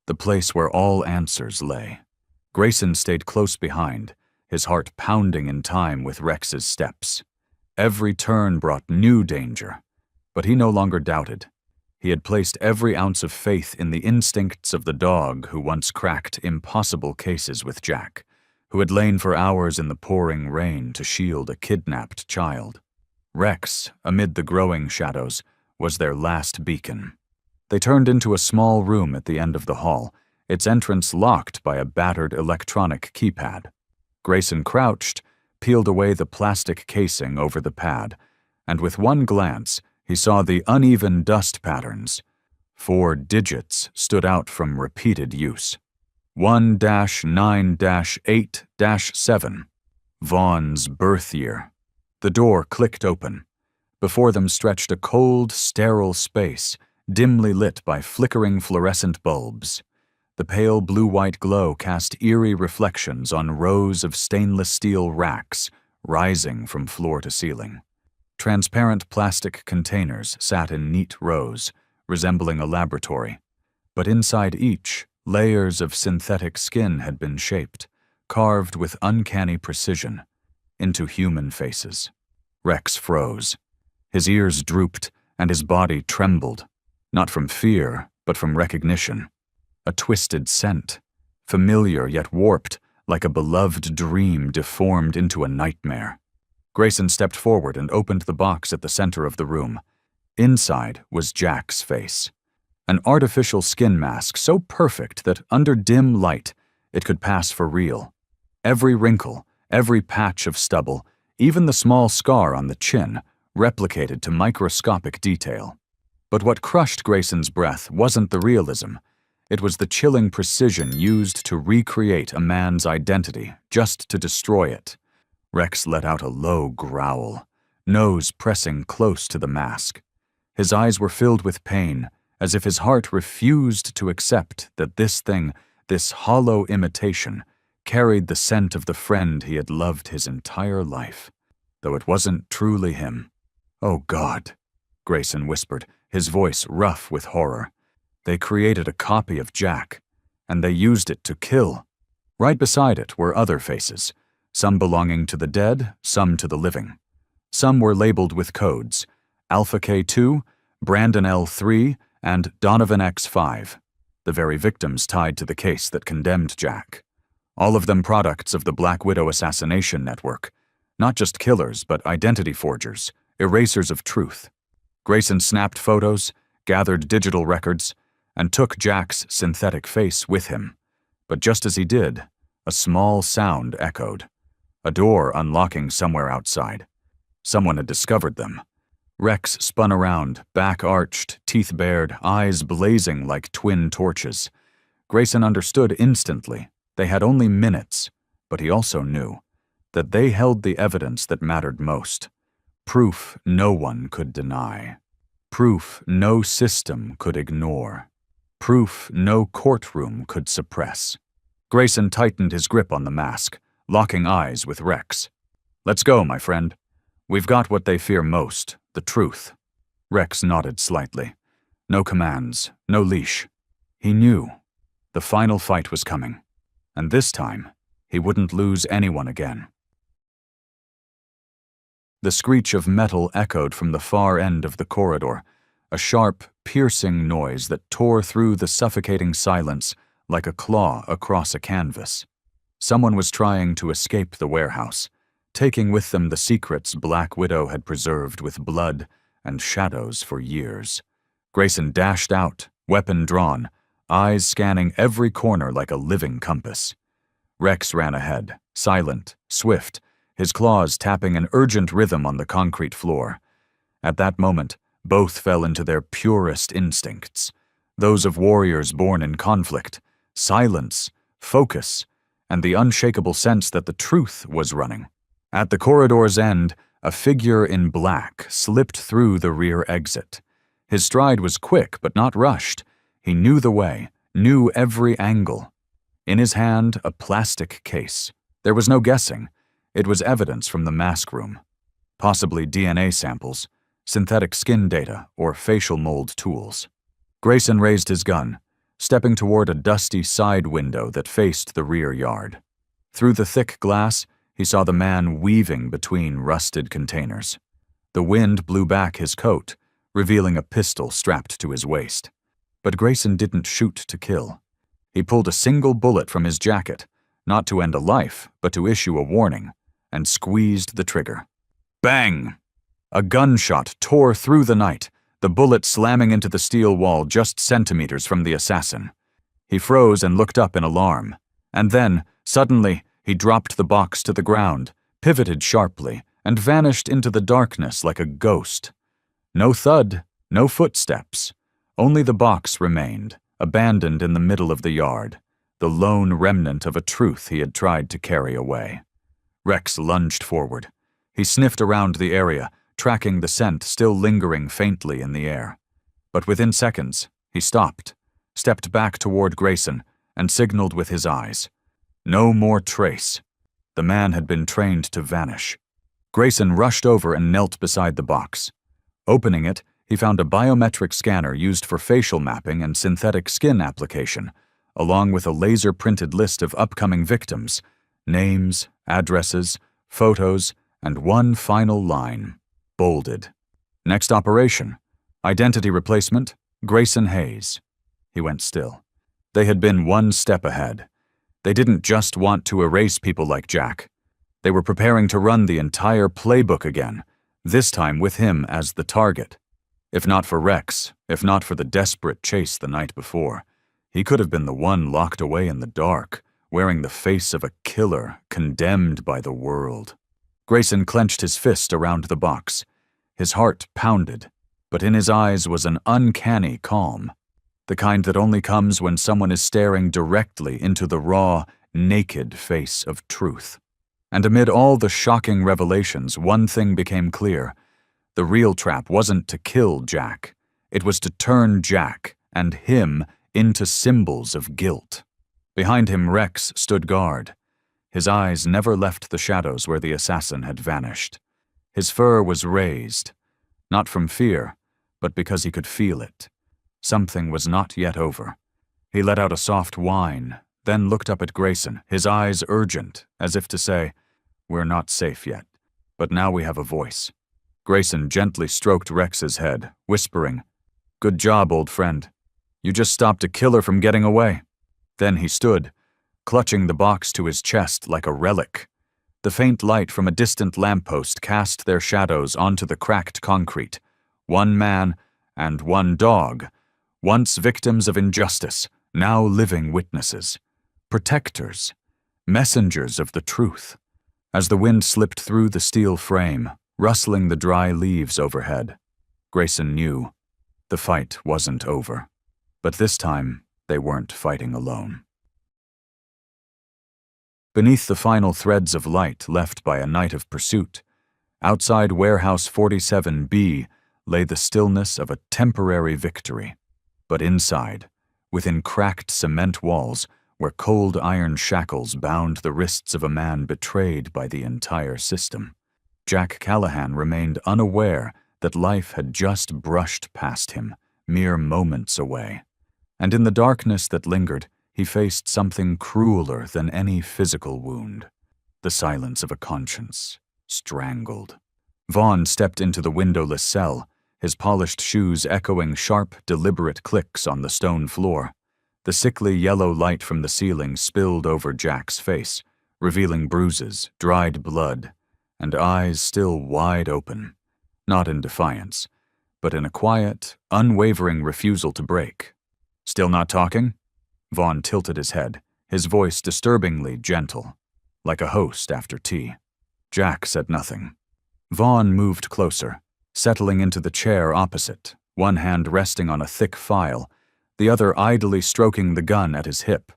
the place where all answers lay. Grayson stayed close behind, his heart pounding in time with Rex's steps. Every turn brought new danger, but he no longer doubted. He had placed every ounce of faith in the instincts of the dog who once cracked impossible cases with Jack, who had lain for hours in the pouring rain to shield a kidnapped child. Rex, amid the growing shadows, was their last beacon. They turned into a small room at the end of the hall, its entrance locked by a battered electronic keypad. Grayson crouched, peeled away the plastic casing over the pad, and with one glance, he saw the uneven dust patterns. 4 digits stood out from repeated use. 1-9-8-7. Vaughn's birth year. The door clicked open. Before them stretched a cold, sterile space, dimly lit by flickering fluorescent bulbs. The pale blue-white glow cast eerie reflections on rows of stainless steel racks rising from floor to ceiling. Transparent plastic containers sat in neat rows, resembling a laboratory. But inside each, layers of synthetic skin had been shaped, carved with uncanny precision, into human faces. Rex froze. His ears drooped, and his body trembled, not from fear, but from recognition. A twisted scent, familiar yet warped, like a beloved dream deformed into a nightmare. Grayson stepped forward and opened the box at the center of the room. Inside was Jack's face. An artificial skin mask so perfect that under dim light, it could pass for real. Every wrinkle, every patch of stubble, even the small scar on the chin, replicated to microscopic detail. But what crushed Grayson's breath wasn't the realism. It was the chilling precision used to recreate a man's identity, just to destroy it. Rex let out a low growl, nose pressing close to the mask. His eyes were filled with pain, as if his heart refused to accept that this thing, this hollow imitation, carried the scent of the friend he had loved his entire life, though it wasn't truly him. "Oh God," Grayson whispered, his voice rough with horror. "They created a copy of Jack, and they used it to kill." Right beside it were other faces, some belonging to the dead, some to the living. Some were labeled with codes: Alpha K2, Brandon L3, and Donovan X5, the very victims tied to the case that condemned Jack. All of them products of the Black Widow assassination network. Not just killers, but identity forgers, erasers of truth. Grayson snapped photos, gathered digital records, and took Jack's synthetic face with him. But just as he did, a small sound echoed. A door unlocking somewhere outside. Someone had discovered them. Rex spun around, back arched, teeth bared, eyes blazing like twin torches. Grayson understood instantly. They had only minutes, but he also knew that they held the evidence that mattered most. Proof no one could deny. Proof no system could ignore. Proof no courtroom could suppress. Grayson tightened his grip on the mask, locking eyes with Rex. "Let's go, my friend. We've got what they fear most, the truth." Rex nodded slightly. No commands, no leash. He knew. The final fight was coming. And this time, he wouldn't lose anyone again. The screech of metal echoed from the far end of the corridor, a sharp, piercing noise that tore through the suffocating silence like a claw across a canvas. Someone was trying to escape the warehouse, taking with them the secrets Black Widow had preserved with blood and shadows for years. Grayson dashed out, weapon drawn, eyes scanning every corner like a living compass. Rex ran ahead, silent, swift, his claws tapping an urgent rhythm on the concrete floor. At that moment, both fell into their purest instincts, those of warriors born in conflict: silence, focus, and the unshakable sense that the truth was running. At the corridor's end, a figure in black slipped through the rear exit. His stride was quick but not rushed. He knew the way, knew every angle. In his hand, a plastic case. There was no guessing. It was evidence from the mask room. Possibly DNA samples, synthetic skin data, or facial mold tools. Grayson raised his gun, stepping toward a dusty side window that faced the rear yard. Through the thick glass, he saw the man weaving between rusted containers. The wind blew back his coat, revealing a pistol strapped to his waist. But Grayson didn't shoot to kill. He pulled a single bullet from his jacket, not to end a life, but to issue a warning, and squeezed the trigger. Bang! A gunshot tore through the night, the bullet slamming into the steel wall just centimeters from the assassin. He froze and looked up in alarm. And then, suddenly, he dropped the box to the ground, pivoted sharply, and vanished into the darkness like a ghost. No thud, no footsteps. Only the box remained, abandoned in the middle of the yard, the lone remnant of a truth he had tried to carry away. Rex lunged forward. He sniffed around the area, tracking the scent still lingering faintly in the air. But within seconds, he stopped, stepped back toward Grayson, and signaled with his eyes. No more trace. The man had been trained to vanish. Grayson rushed over and knelt beside the box. Opening it, he found a biometric scanner used for facial mapping and synthetic skin application, along with a laser-printed list of upcoming victims, names, addresses, photos, and one final line, bolded. Next operation, identity replacement, Grayson Hayes. He went still. They had been one step ahead. They didn't just want to erase people like Jack. They were preparing to run the entire playbook again, this time with him as the target. If not for Rex, if not for the desperate chase the night before, he could have been the one locked away in the dark, wearing the face of a killer condemned by the world. Grayson clenched his fist around the box. His heart pounded, but in his eyes was an uncanny calm, the kind that only comes when someone is staring directly into the raw, naked face of truth. And amid all the shocking revelations, one thing became clear. The real trap wasn't to kill Jack. It was to turn Jack and him into symbols of guilt. Behind him, Rex stood guard. His eyes never left the shadows where the assassin had vanished. His fur was raised, not from fear, but because he could feel it. Something was not yet over. He let out a soft whine, then looked up at Grayson, his eyes urgent, as if to say, "We're not safe yet, but now we have a voice." Grayson gently stroked Rex's head, whispering, "Good job, old friend. You just stopped a killer from getting away." Then he stood, clutching the box to his chest like a relic. The faint light from a distant lamppost cast their shadows onto the cracked concrete. One man and one dog, once victims of injustice, now living witnesses, protectors, messengers of the truth. As the wind slipped through the steel frame, rustling the dry leaves overhead, Grayson knew the fight wasn't over. But this time, they weren't fighting alone. Beneath the final threads of light left by a night of pursuit, outside Warehouse 47B lay the stillness of a temporary victory. But inside, within cracked cement walls where cold iron shackles bound the wrists of a man betrayed by the entire system, Jack Callahan remained unaware that life had just brushed past him, mere moments away. And in the darkness that lingered, he faced something crueler than any physical wound. The silence of a conscience, strangled. Vaughn stepped into the windowless cell, his polished shoes echoing sharp, deliberate clicks on the stone floor. The sickly yellow light from the ceiling spilled over Jack's face, revealing bruises, dried blood, and eyes still wide open, not in defiance, but in a quiet, unwavering refusal to break. "Still not talking?" Vaughn tilted his head, his voice disturbingly gentle, like a host after tea. Jack said nothing. Vaughn moved closer, settling into the chair opposite, one hand resting on a thick file, the other idly stroking the gun at his hip,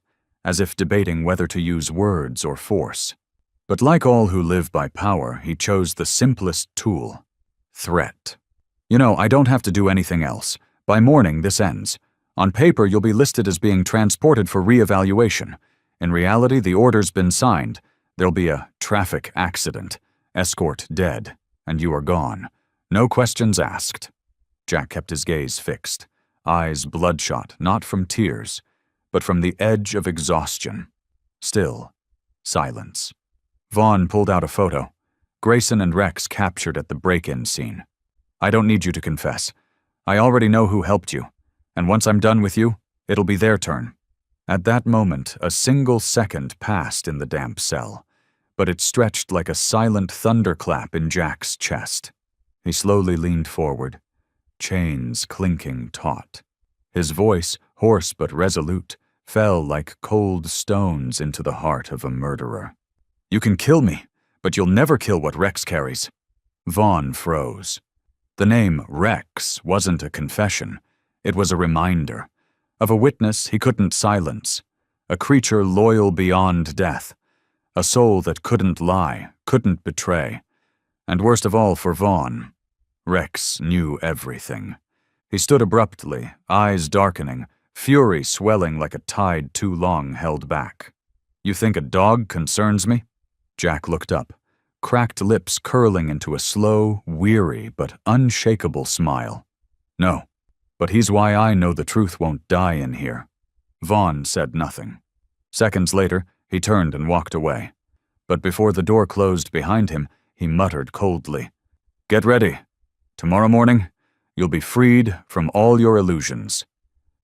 as if debating whether to use words or force. But like all who live by power, he chose the simplest tool: threat. "You know, I don't have to do anything else. By morning, this ends. On paper, you'll be listed as being transported for re-evaluation. In reality, the order's been signed. There'll be a traffic accident, escort dead, and you are gone. No questions asked." Jack kept his gaze fixed, eyes bloodshot, not from tears, but from the edge of exhaustion. Still, silence. Vaughn pulled out a photo. Grayson and Rex captured at the break-in scene. "I don't need you to confess. I already know who helped you. And once I'm done with you, it'll be their turn." At that moment, a single second passed in the damp cell, but it stretched like a silent thunderclap in Jack's chest. He slowly leaned forward, chains clinking taut. His voice, hoarse but resolute, fell like cold stones into the heart of a murderer. "You can kill me, but you'll never kill what Rex carries." Vaughn froze. The name Rex wasn't a confession. It was a reminder of a witness he couldn't silence, a creature loyal beyond death, a soul that couldn't lie, couldn't betray. And worst of all for Vaughn, Rex knew everything. He stood abruptly, eyes darkening, fury swelling like a tide too long held back. "You think a dog concerns me?" Jack looked up, cracked lips curling into a slow, weary, but unshakable smile. "No. But he's why I know the truth won't die in here." Vaughn said nothing. Seconds later, he turned and walked away. But before the door closed behind him, he muttered coldly, "Get ready. Tomorrow morning, you'll be freed from all your illusions."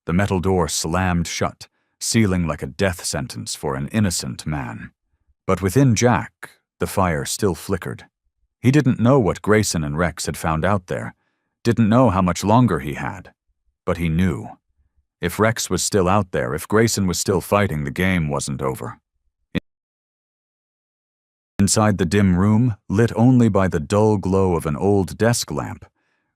The metal door slammed shut, sealing like a death sentence for an innocent man. But within Jack, The fire still flickered. He didn't know what Grayson and Rex had found out there, didn't know how much longer he had. But he knew. If Rex was still out there, if Grayson was still fighting, the game wasn't over. Inside the dim room, lit only by the dull glow of an old desk lamp,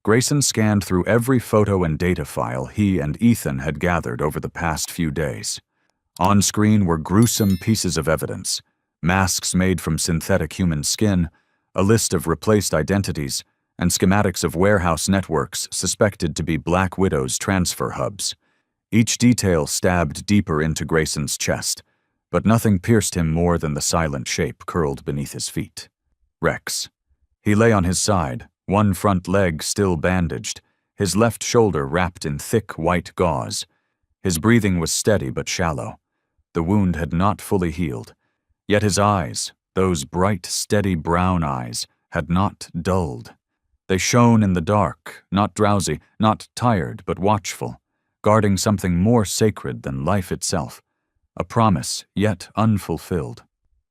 Grayson scanned through every photo and data file he and Ethan had gathered over the past few days. On screen were gruesome pieces of evidence, masks made from synthetic human skin, a list of replaced identities, and schematics of warehouse networks suspected to be Black Widow's transfer hubs. Each detail stabbed deeper into Grayson's chest, but nothing pierced him more than the silent shape curled beneath his feet. Rex. He lay on his side, one front leg still bandaged, his left shoulder wrapped in thick white gauze. His breathing was steady but shallow. The wound had not fully healed. Yet his eyes, those bright, steady brown eyes, had not dulled. They shone in the dark, not drowsy, not tired, but watchful, guarding something more sacred than life itself. A promise, yet unfulfilled.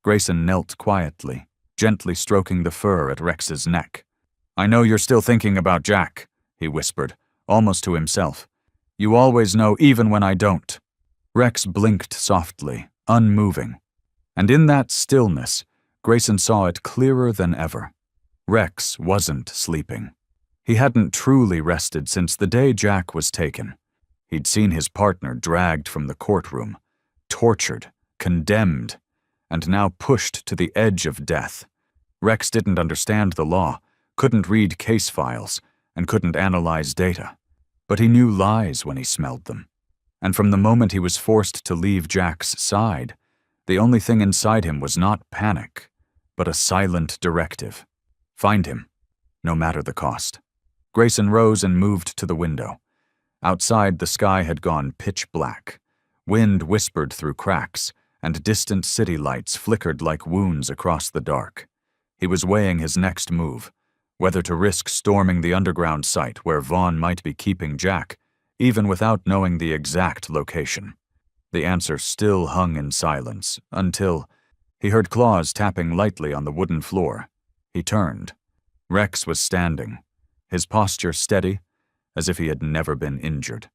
Grayson knelt quietly, gently stroking the fur at Rex's neck. "I know you're still thinking about Jack," he whispered, almost to himself. "You always know, even when I don't." Rex blinked softly, unmoving. And in that stillness, Grayson saw it clearer than ever. Rex wasn't sleeping. He hadn't truly rested since the day Jack was taken. He'd seen his partner dragged from the courtroom, tortured, condemned, and now pushed to the edge of death. Rex didn't understand the law, couldn't read case files, and couldn't analyze data. But he knew lies when he smelled them. And from the moment he was forced to leave Jack's side, the only thing inside him was not panic, but a silent directive. Find him, no matter the cost. Grayson rose and moved to the window. Outside, the sky had gone pitch black. Wind whispered through cracks, and distant city lights flickered like wounds across the dark. He was weighing his next move, whether to risk storming the underground site where Vaughn might be keeping Jack, even without knowing the exact location. The answer still hung in silence, until he heard claws tapping lightly on the wooden floor. He turned. Rex was standing, his posture steady, as if he had never been injured.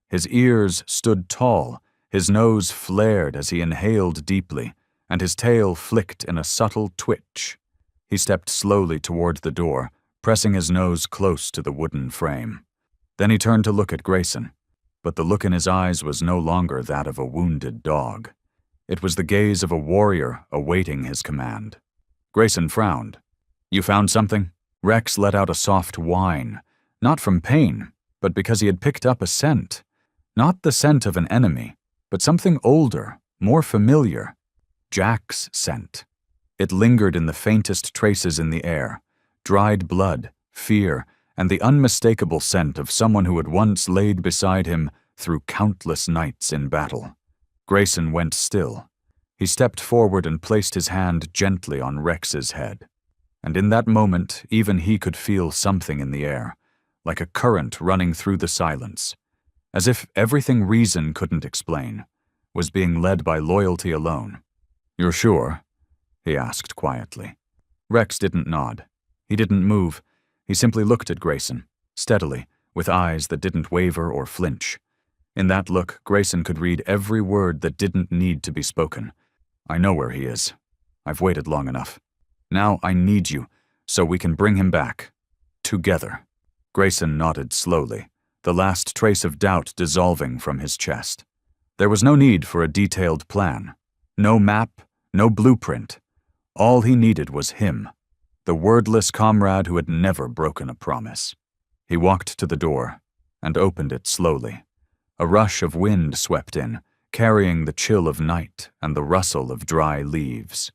His ears stood tall, his nose flared as he inhaled deeply, and his tail flicked in a subtle twitch. He stepped slowly toward the door, pressing his nose close to the wooden frame. Then he turned to look at Grayson, but the look in his eyes was no longer that of a wounded dog. It was the gaze of a warrior awaiting his command. Grayson frowned. "You found something?" Rex let out a soft whine, not from pain, but because he had picked up a scent. Not the scent of an enemy, but something older, more familiar. Jack's scent. It lingered in the faintest traces in the air, dried blood, fear, and the unmistakable scent of someone who had once laid beside him through countless nights in battle. Grayson went still. He stepped forward and placed his hand gently on Rex's head. And in that moment, even he could feel something in the air, like a current running through the silence, as if everything reason couldn't explain was being led by loyalty alone. "You're sure?" he asked quietly. Rex didn't nod. He didn't move. He simply looked at Grayson, steadily, with eyes that didn't waver or flinch. In that look, Grayson could read every word that didn't need to be spoken. "I know where he is. I've waited long enough. Now I need you, so we can bring him back. Together." Grayson nodded slowly, the last trace of doubt dissolving from his chest. There was no need for a detailed plan. No map, no blueprint. All he needed was him, the wordless comrade who had never broken a promise. He walked to the door and opened it slowly. A rush of wind swept in, carrying the chill of night and the rustle of dry leaves.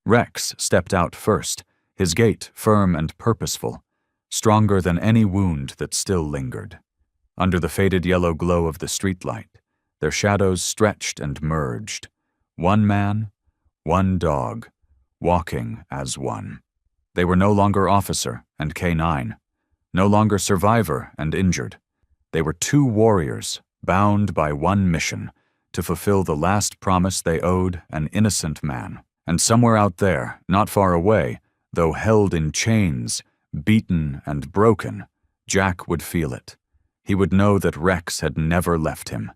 Rex stepped out first, his gait firm and purposeful, stronger than any wound that still lingered. Under the faded yellow glow of the streetlight, their shadows stretched and merged. One man, one dog, walking as one. They were no longer officer and K9, no longer survivor and injured. They were two warriors, bound by one mission, to fulfill the last promise they owed an innocent man And somewhere out there, not far away, though held in chains, beaten and broken, Jack would feel it. He would know that Rex had never left him,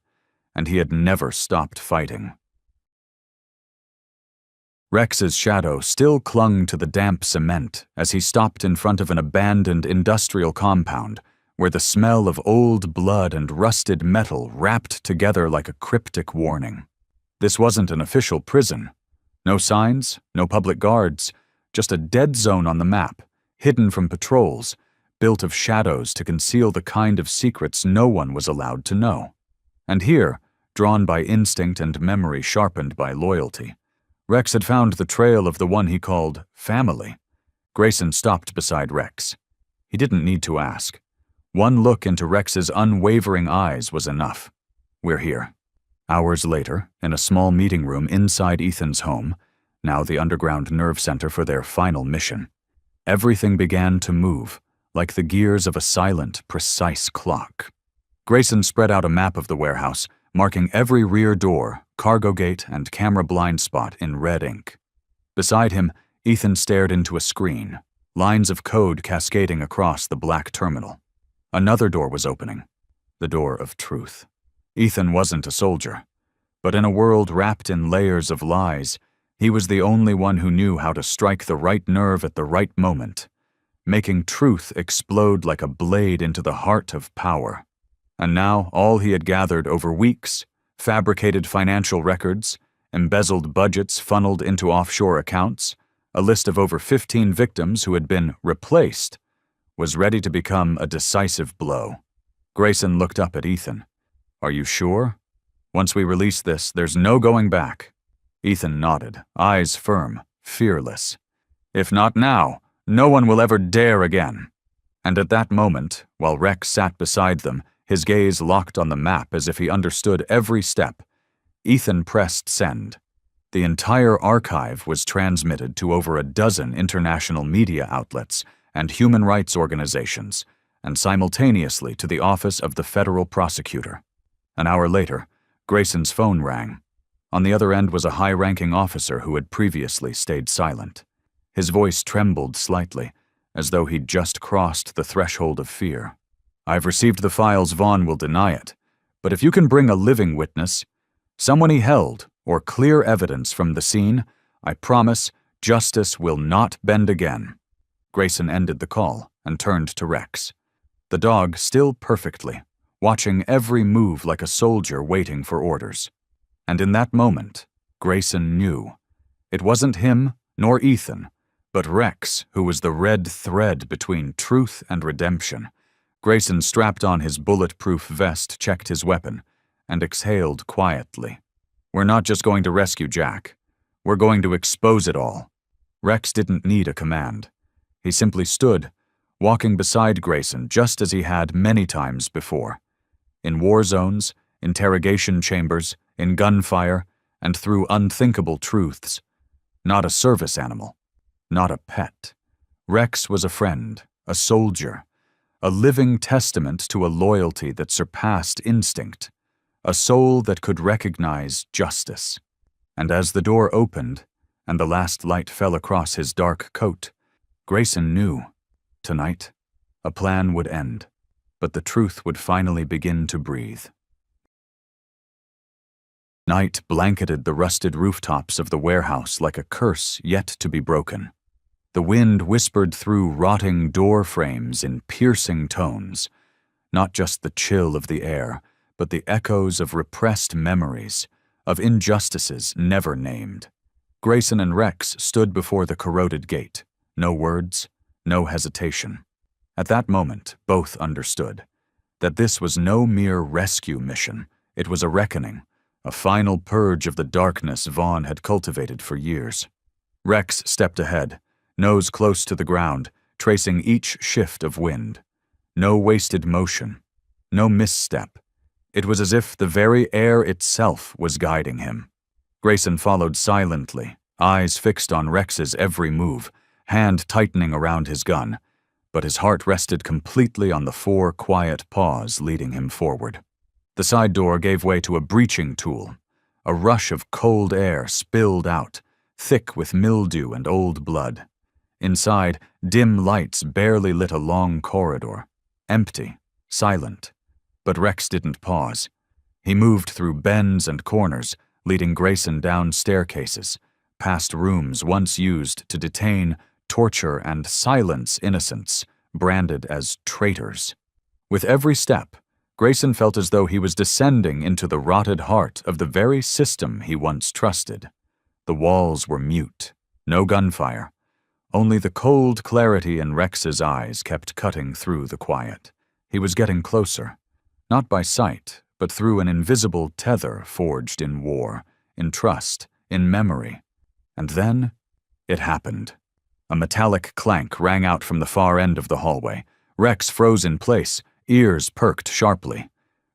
and he had never stopped fighting. Rex's shadow still clung to the damp cement as he stopped in front of an abandoned industrial compound where the smell of old blood and rusted metal wrapped together like a cryptic warning. This wasn't an official prison. No signs, no public guards, just a dead zone on the map, hidden from patrols, built of shadows to conceal the kind of secrets no one was allowed to know. And here, drawn by instinct and memory sharpened by loyalty, Rex had found the trail of the one he called family. Grayson stopped beside Rex. He didn't need to ask. One look into Rex's unwavering eyes was enough. We're here. Hours later, in a small meeting room inside Ethan's home, now the underground nerve center for their final mission, everything began to move, like the gears of a silent, precise clock. Grayson spread out a map of the warehouse, marking every rear door, cargo gate, and camera blind spot in red ink. Beside him, Ethan stared into a screen, lines of code cascading across the black terminal. Another door was opening, the door of truth. Ethan wasn't a soldier, but in a world wrapped in layers of lies, he was the only one who knew how to strike the right nerve at the right moment, making truth explode like a blade into the heart of power. And now all he had gathered over weeks, fabricated financial records, embezzled budgets funneled into offshore accounts, a list of over 15 victims who had been replaced, was ready to become a decisive blow. Grayson looked up at Ethan. "Are you sure? Once we release this, there's no going back." Ethan nodded, eyes firm, fearless. "If not now, no one will ever dare again." And at that moment, while Rex sat beside them, his gaze locked on the map as if he understood every step, Ethan pressed send. The entire archive was transmitted to over a dozen international media outlets and human rights organizations, and simultaneously to the office of the federal prosecutor. An hour later, Grayson's phone rang. On the other end was a high-ranking officer who had previously stayed silent. His voice trembled slightly, as though he'd just crossed the threshold of fear. "I've received the files. Vaughn will deny it. But if you can bring a living witness, someone he held, or clear evidence from the scene, I promise justice will not bend again." Grayson ended the call and turned to Rex. The dog still perfectly, watching every move like a soldier waiting for orders. And in that moment, Grayson knew. It wasn't him, nor Ethan, but Rex who was the red thread between truth and redemption. Grayson strapped on his bulletproof vest, checked his weapon, and exhaled quietly. "We're not just going to rescue Jack. We're going to expose it all." Rex didn't need a command. He simply stood, walking beside Grayson just as he had many times before. In war zones, interrogation chambers, in gunfire, and through unthinkable truths. Not a service animal. Not a pet. Rex was a friend, a soldier, a living testament to a loyalty that surpassed instinct, a soul that could recognize justice. And as the door opened, and the last light fell across his dark coat, Grayson knew, tonight, a plan would end, but the truth would finally begin to breathe. Night blanketed the rusted rooftops of the warehouse like a curse yet to be broken. The wind whispered through rotting door frames in piercing tones, not just the chill of the air, but the echoes of repressed memories, of injustices never named. Grayson and Rex stood before the corroded gate, no words, no hesitation. At that moment, both understood that this was no mere rescue mission. It was a reckoning, a final purge of the darkness Vaughn had cultivated for years. Rex stepped ahead, nose close to the ground, tracing each shift of wind. No wasted motion, no misstep. It was as if the very air itself was guiding him. Grayson followed silently, eyes fixed on Rex's every move, hand tightening around his gun, but his heart rested completely on the 4 quiet paws leading him forward. The side door gave way to a breaching tool. A rush of cold air spilled out, thick with mildew and old blood. Inside, dim lights barely lit a long corridor. Empty, silent. But Rex didn't pause. He moved through bends and corners, leading Grayson down staircases, past rooms once used to detain, torture, and silence innocents, branded as traitors. With every step, Grayson felt as though he was descending into the rotted heart of the very system he once trusted. The walls were mute, no gunfire. Only the cold clarity in Rex's eyes kept cutting through the quiet. He was getting closer, not by sight, but through an invisible tether forged in war, in trust, in memory. And then, it happened. A metallic clank rang out from the far end of the hallway. Rex froze in place, ears perked sharply.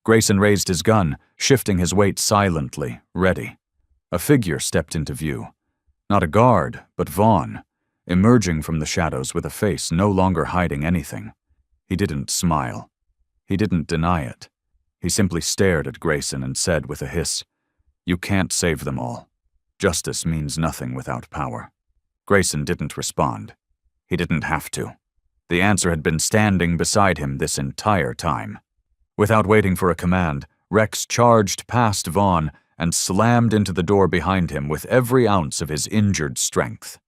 Grayson raised his gun, shifting his weight silently, ready. A figure stepped into view. Not a guard, but Vaughn, emerging from the shadows with a face no longer hiding anything. He didn't smile. He didn't deny it. He simply stared at Grayson and said with a hiss, "You can't save them all. Justice means nothing without power." Grayson didn't respond. He didn't have to. The answer had been standing beside him this entire time. Without waiting for a command, Rex charged past Vaughn and slammed into the door behind him with every ounce of his injured strength.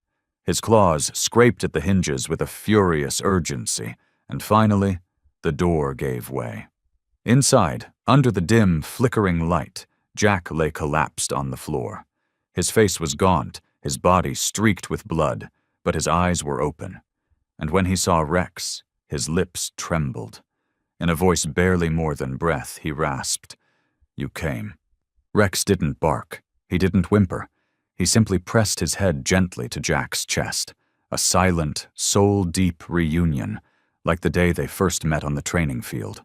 His claws scraped at the hinges with a furious urgency, and finally, the door gave way. Inside, under the dim, flickering light, Jack lay collapsed on the floor. His face was gaunt, his body streaked with blood, but his eyes were open. And when he saw Rex, his lips trembled. In a voice barely more than breath, he rasped, "You came." Rex didn't bark. He didn't whimper. He simply pressed his head gently to Jack's chest, a silent, soul-deep reunion, like the day they first met on the training field.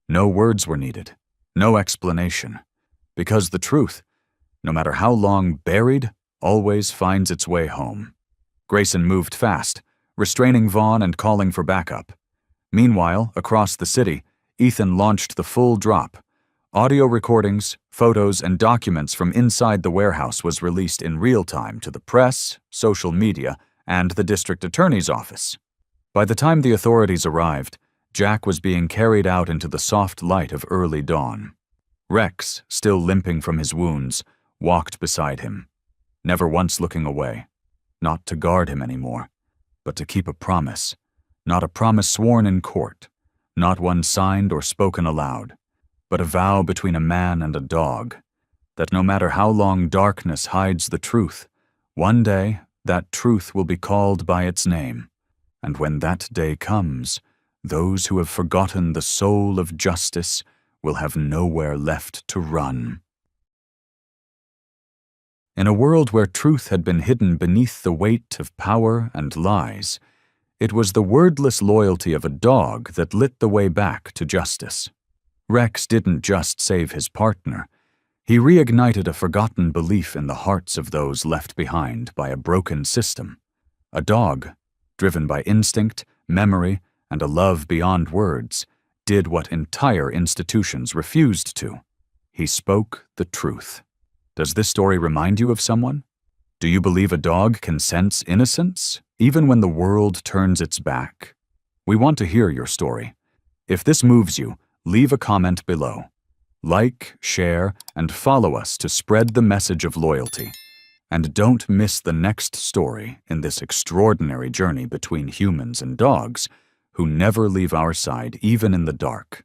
No words were needed, no explanation, because the truth, no matter how long buried, always finds its way home. Grayson moved fast, restraining Vaughn and calling for backup. Meanwhile, across the city, Ethan launched the full drop. Audio recordings, photos, and documents from inside the warehouse was released in real time to the press, social media, and the district attorney's office. By the time the authorities arrived, Jack was being carried out into the soft light of early dawn. Rex, still limping from his wounds, walked beside him, never once looking away, not to guard him anymore, but to keep a promise, not a promise sworn in court, not one signed or spoken aloud, but a vow between a man and a dog, that no matter how long darkness hides the truth, one day that truth will be called by its name, and when that day comes, those who have forgotten the soul of justice will have nowhere left to run. In a world where truth had been hidden beneath the weight of power and lies, it was the wordless loyalty of a dog that lit the way back to justice. Rex didn't just save his partner. He reignited a forgotten belief in the hearts of those left behind by a broken system. A dog, driven by instinct, memory, and a love beyond words, did what entire institutions refused to. He spoke the truth. Does this story remind you of someone? Do you believe a dog can sense innocence, even when the world turns its back? We want to hear your story. If this moves you, leave a comment below. Like, share, and follow us to spread the message of loyalty. And don't miss the next story in this extraordinary journey between humans and dogs who never leave our side even in the dark.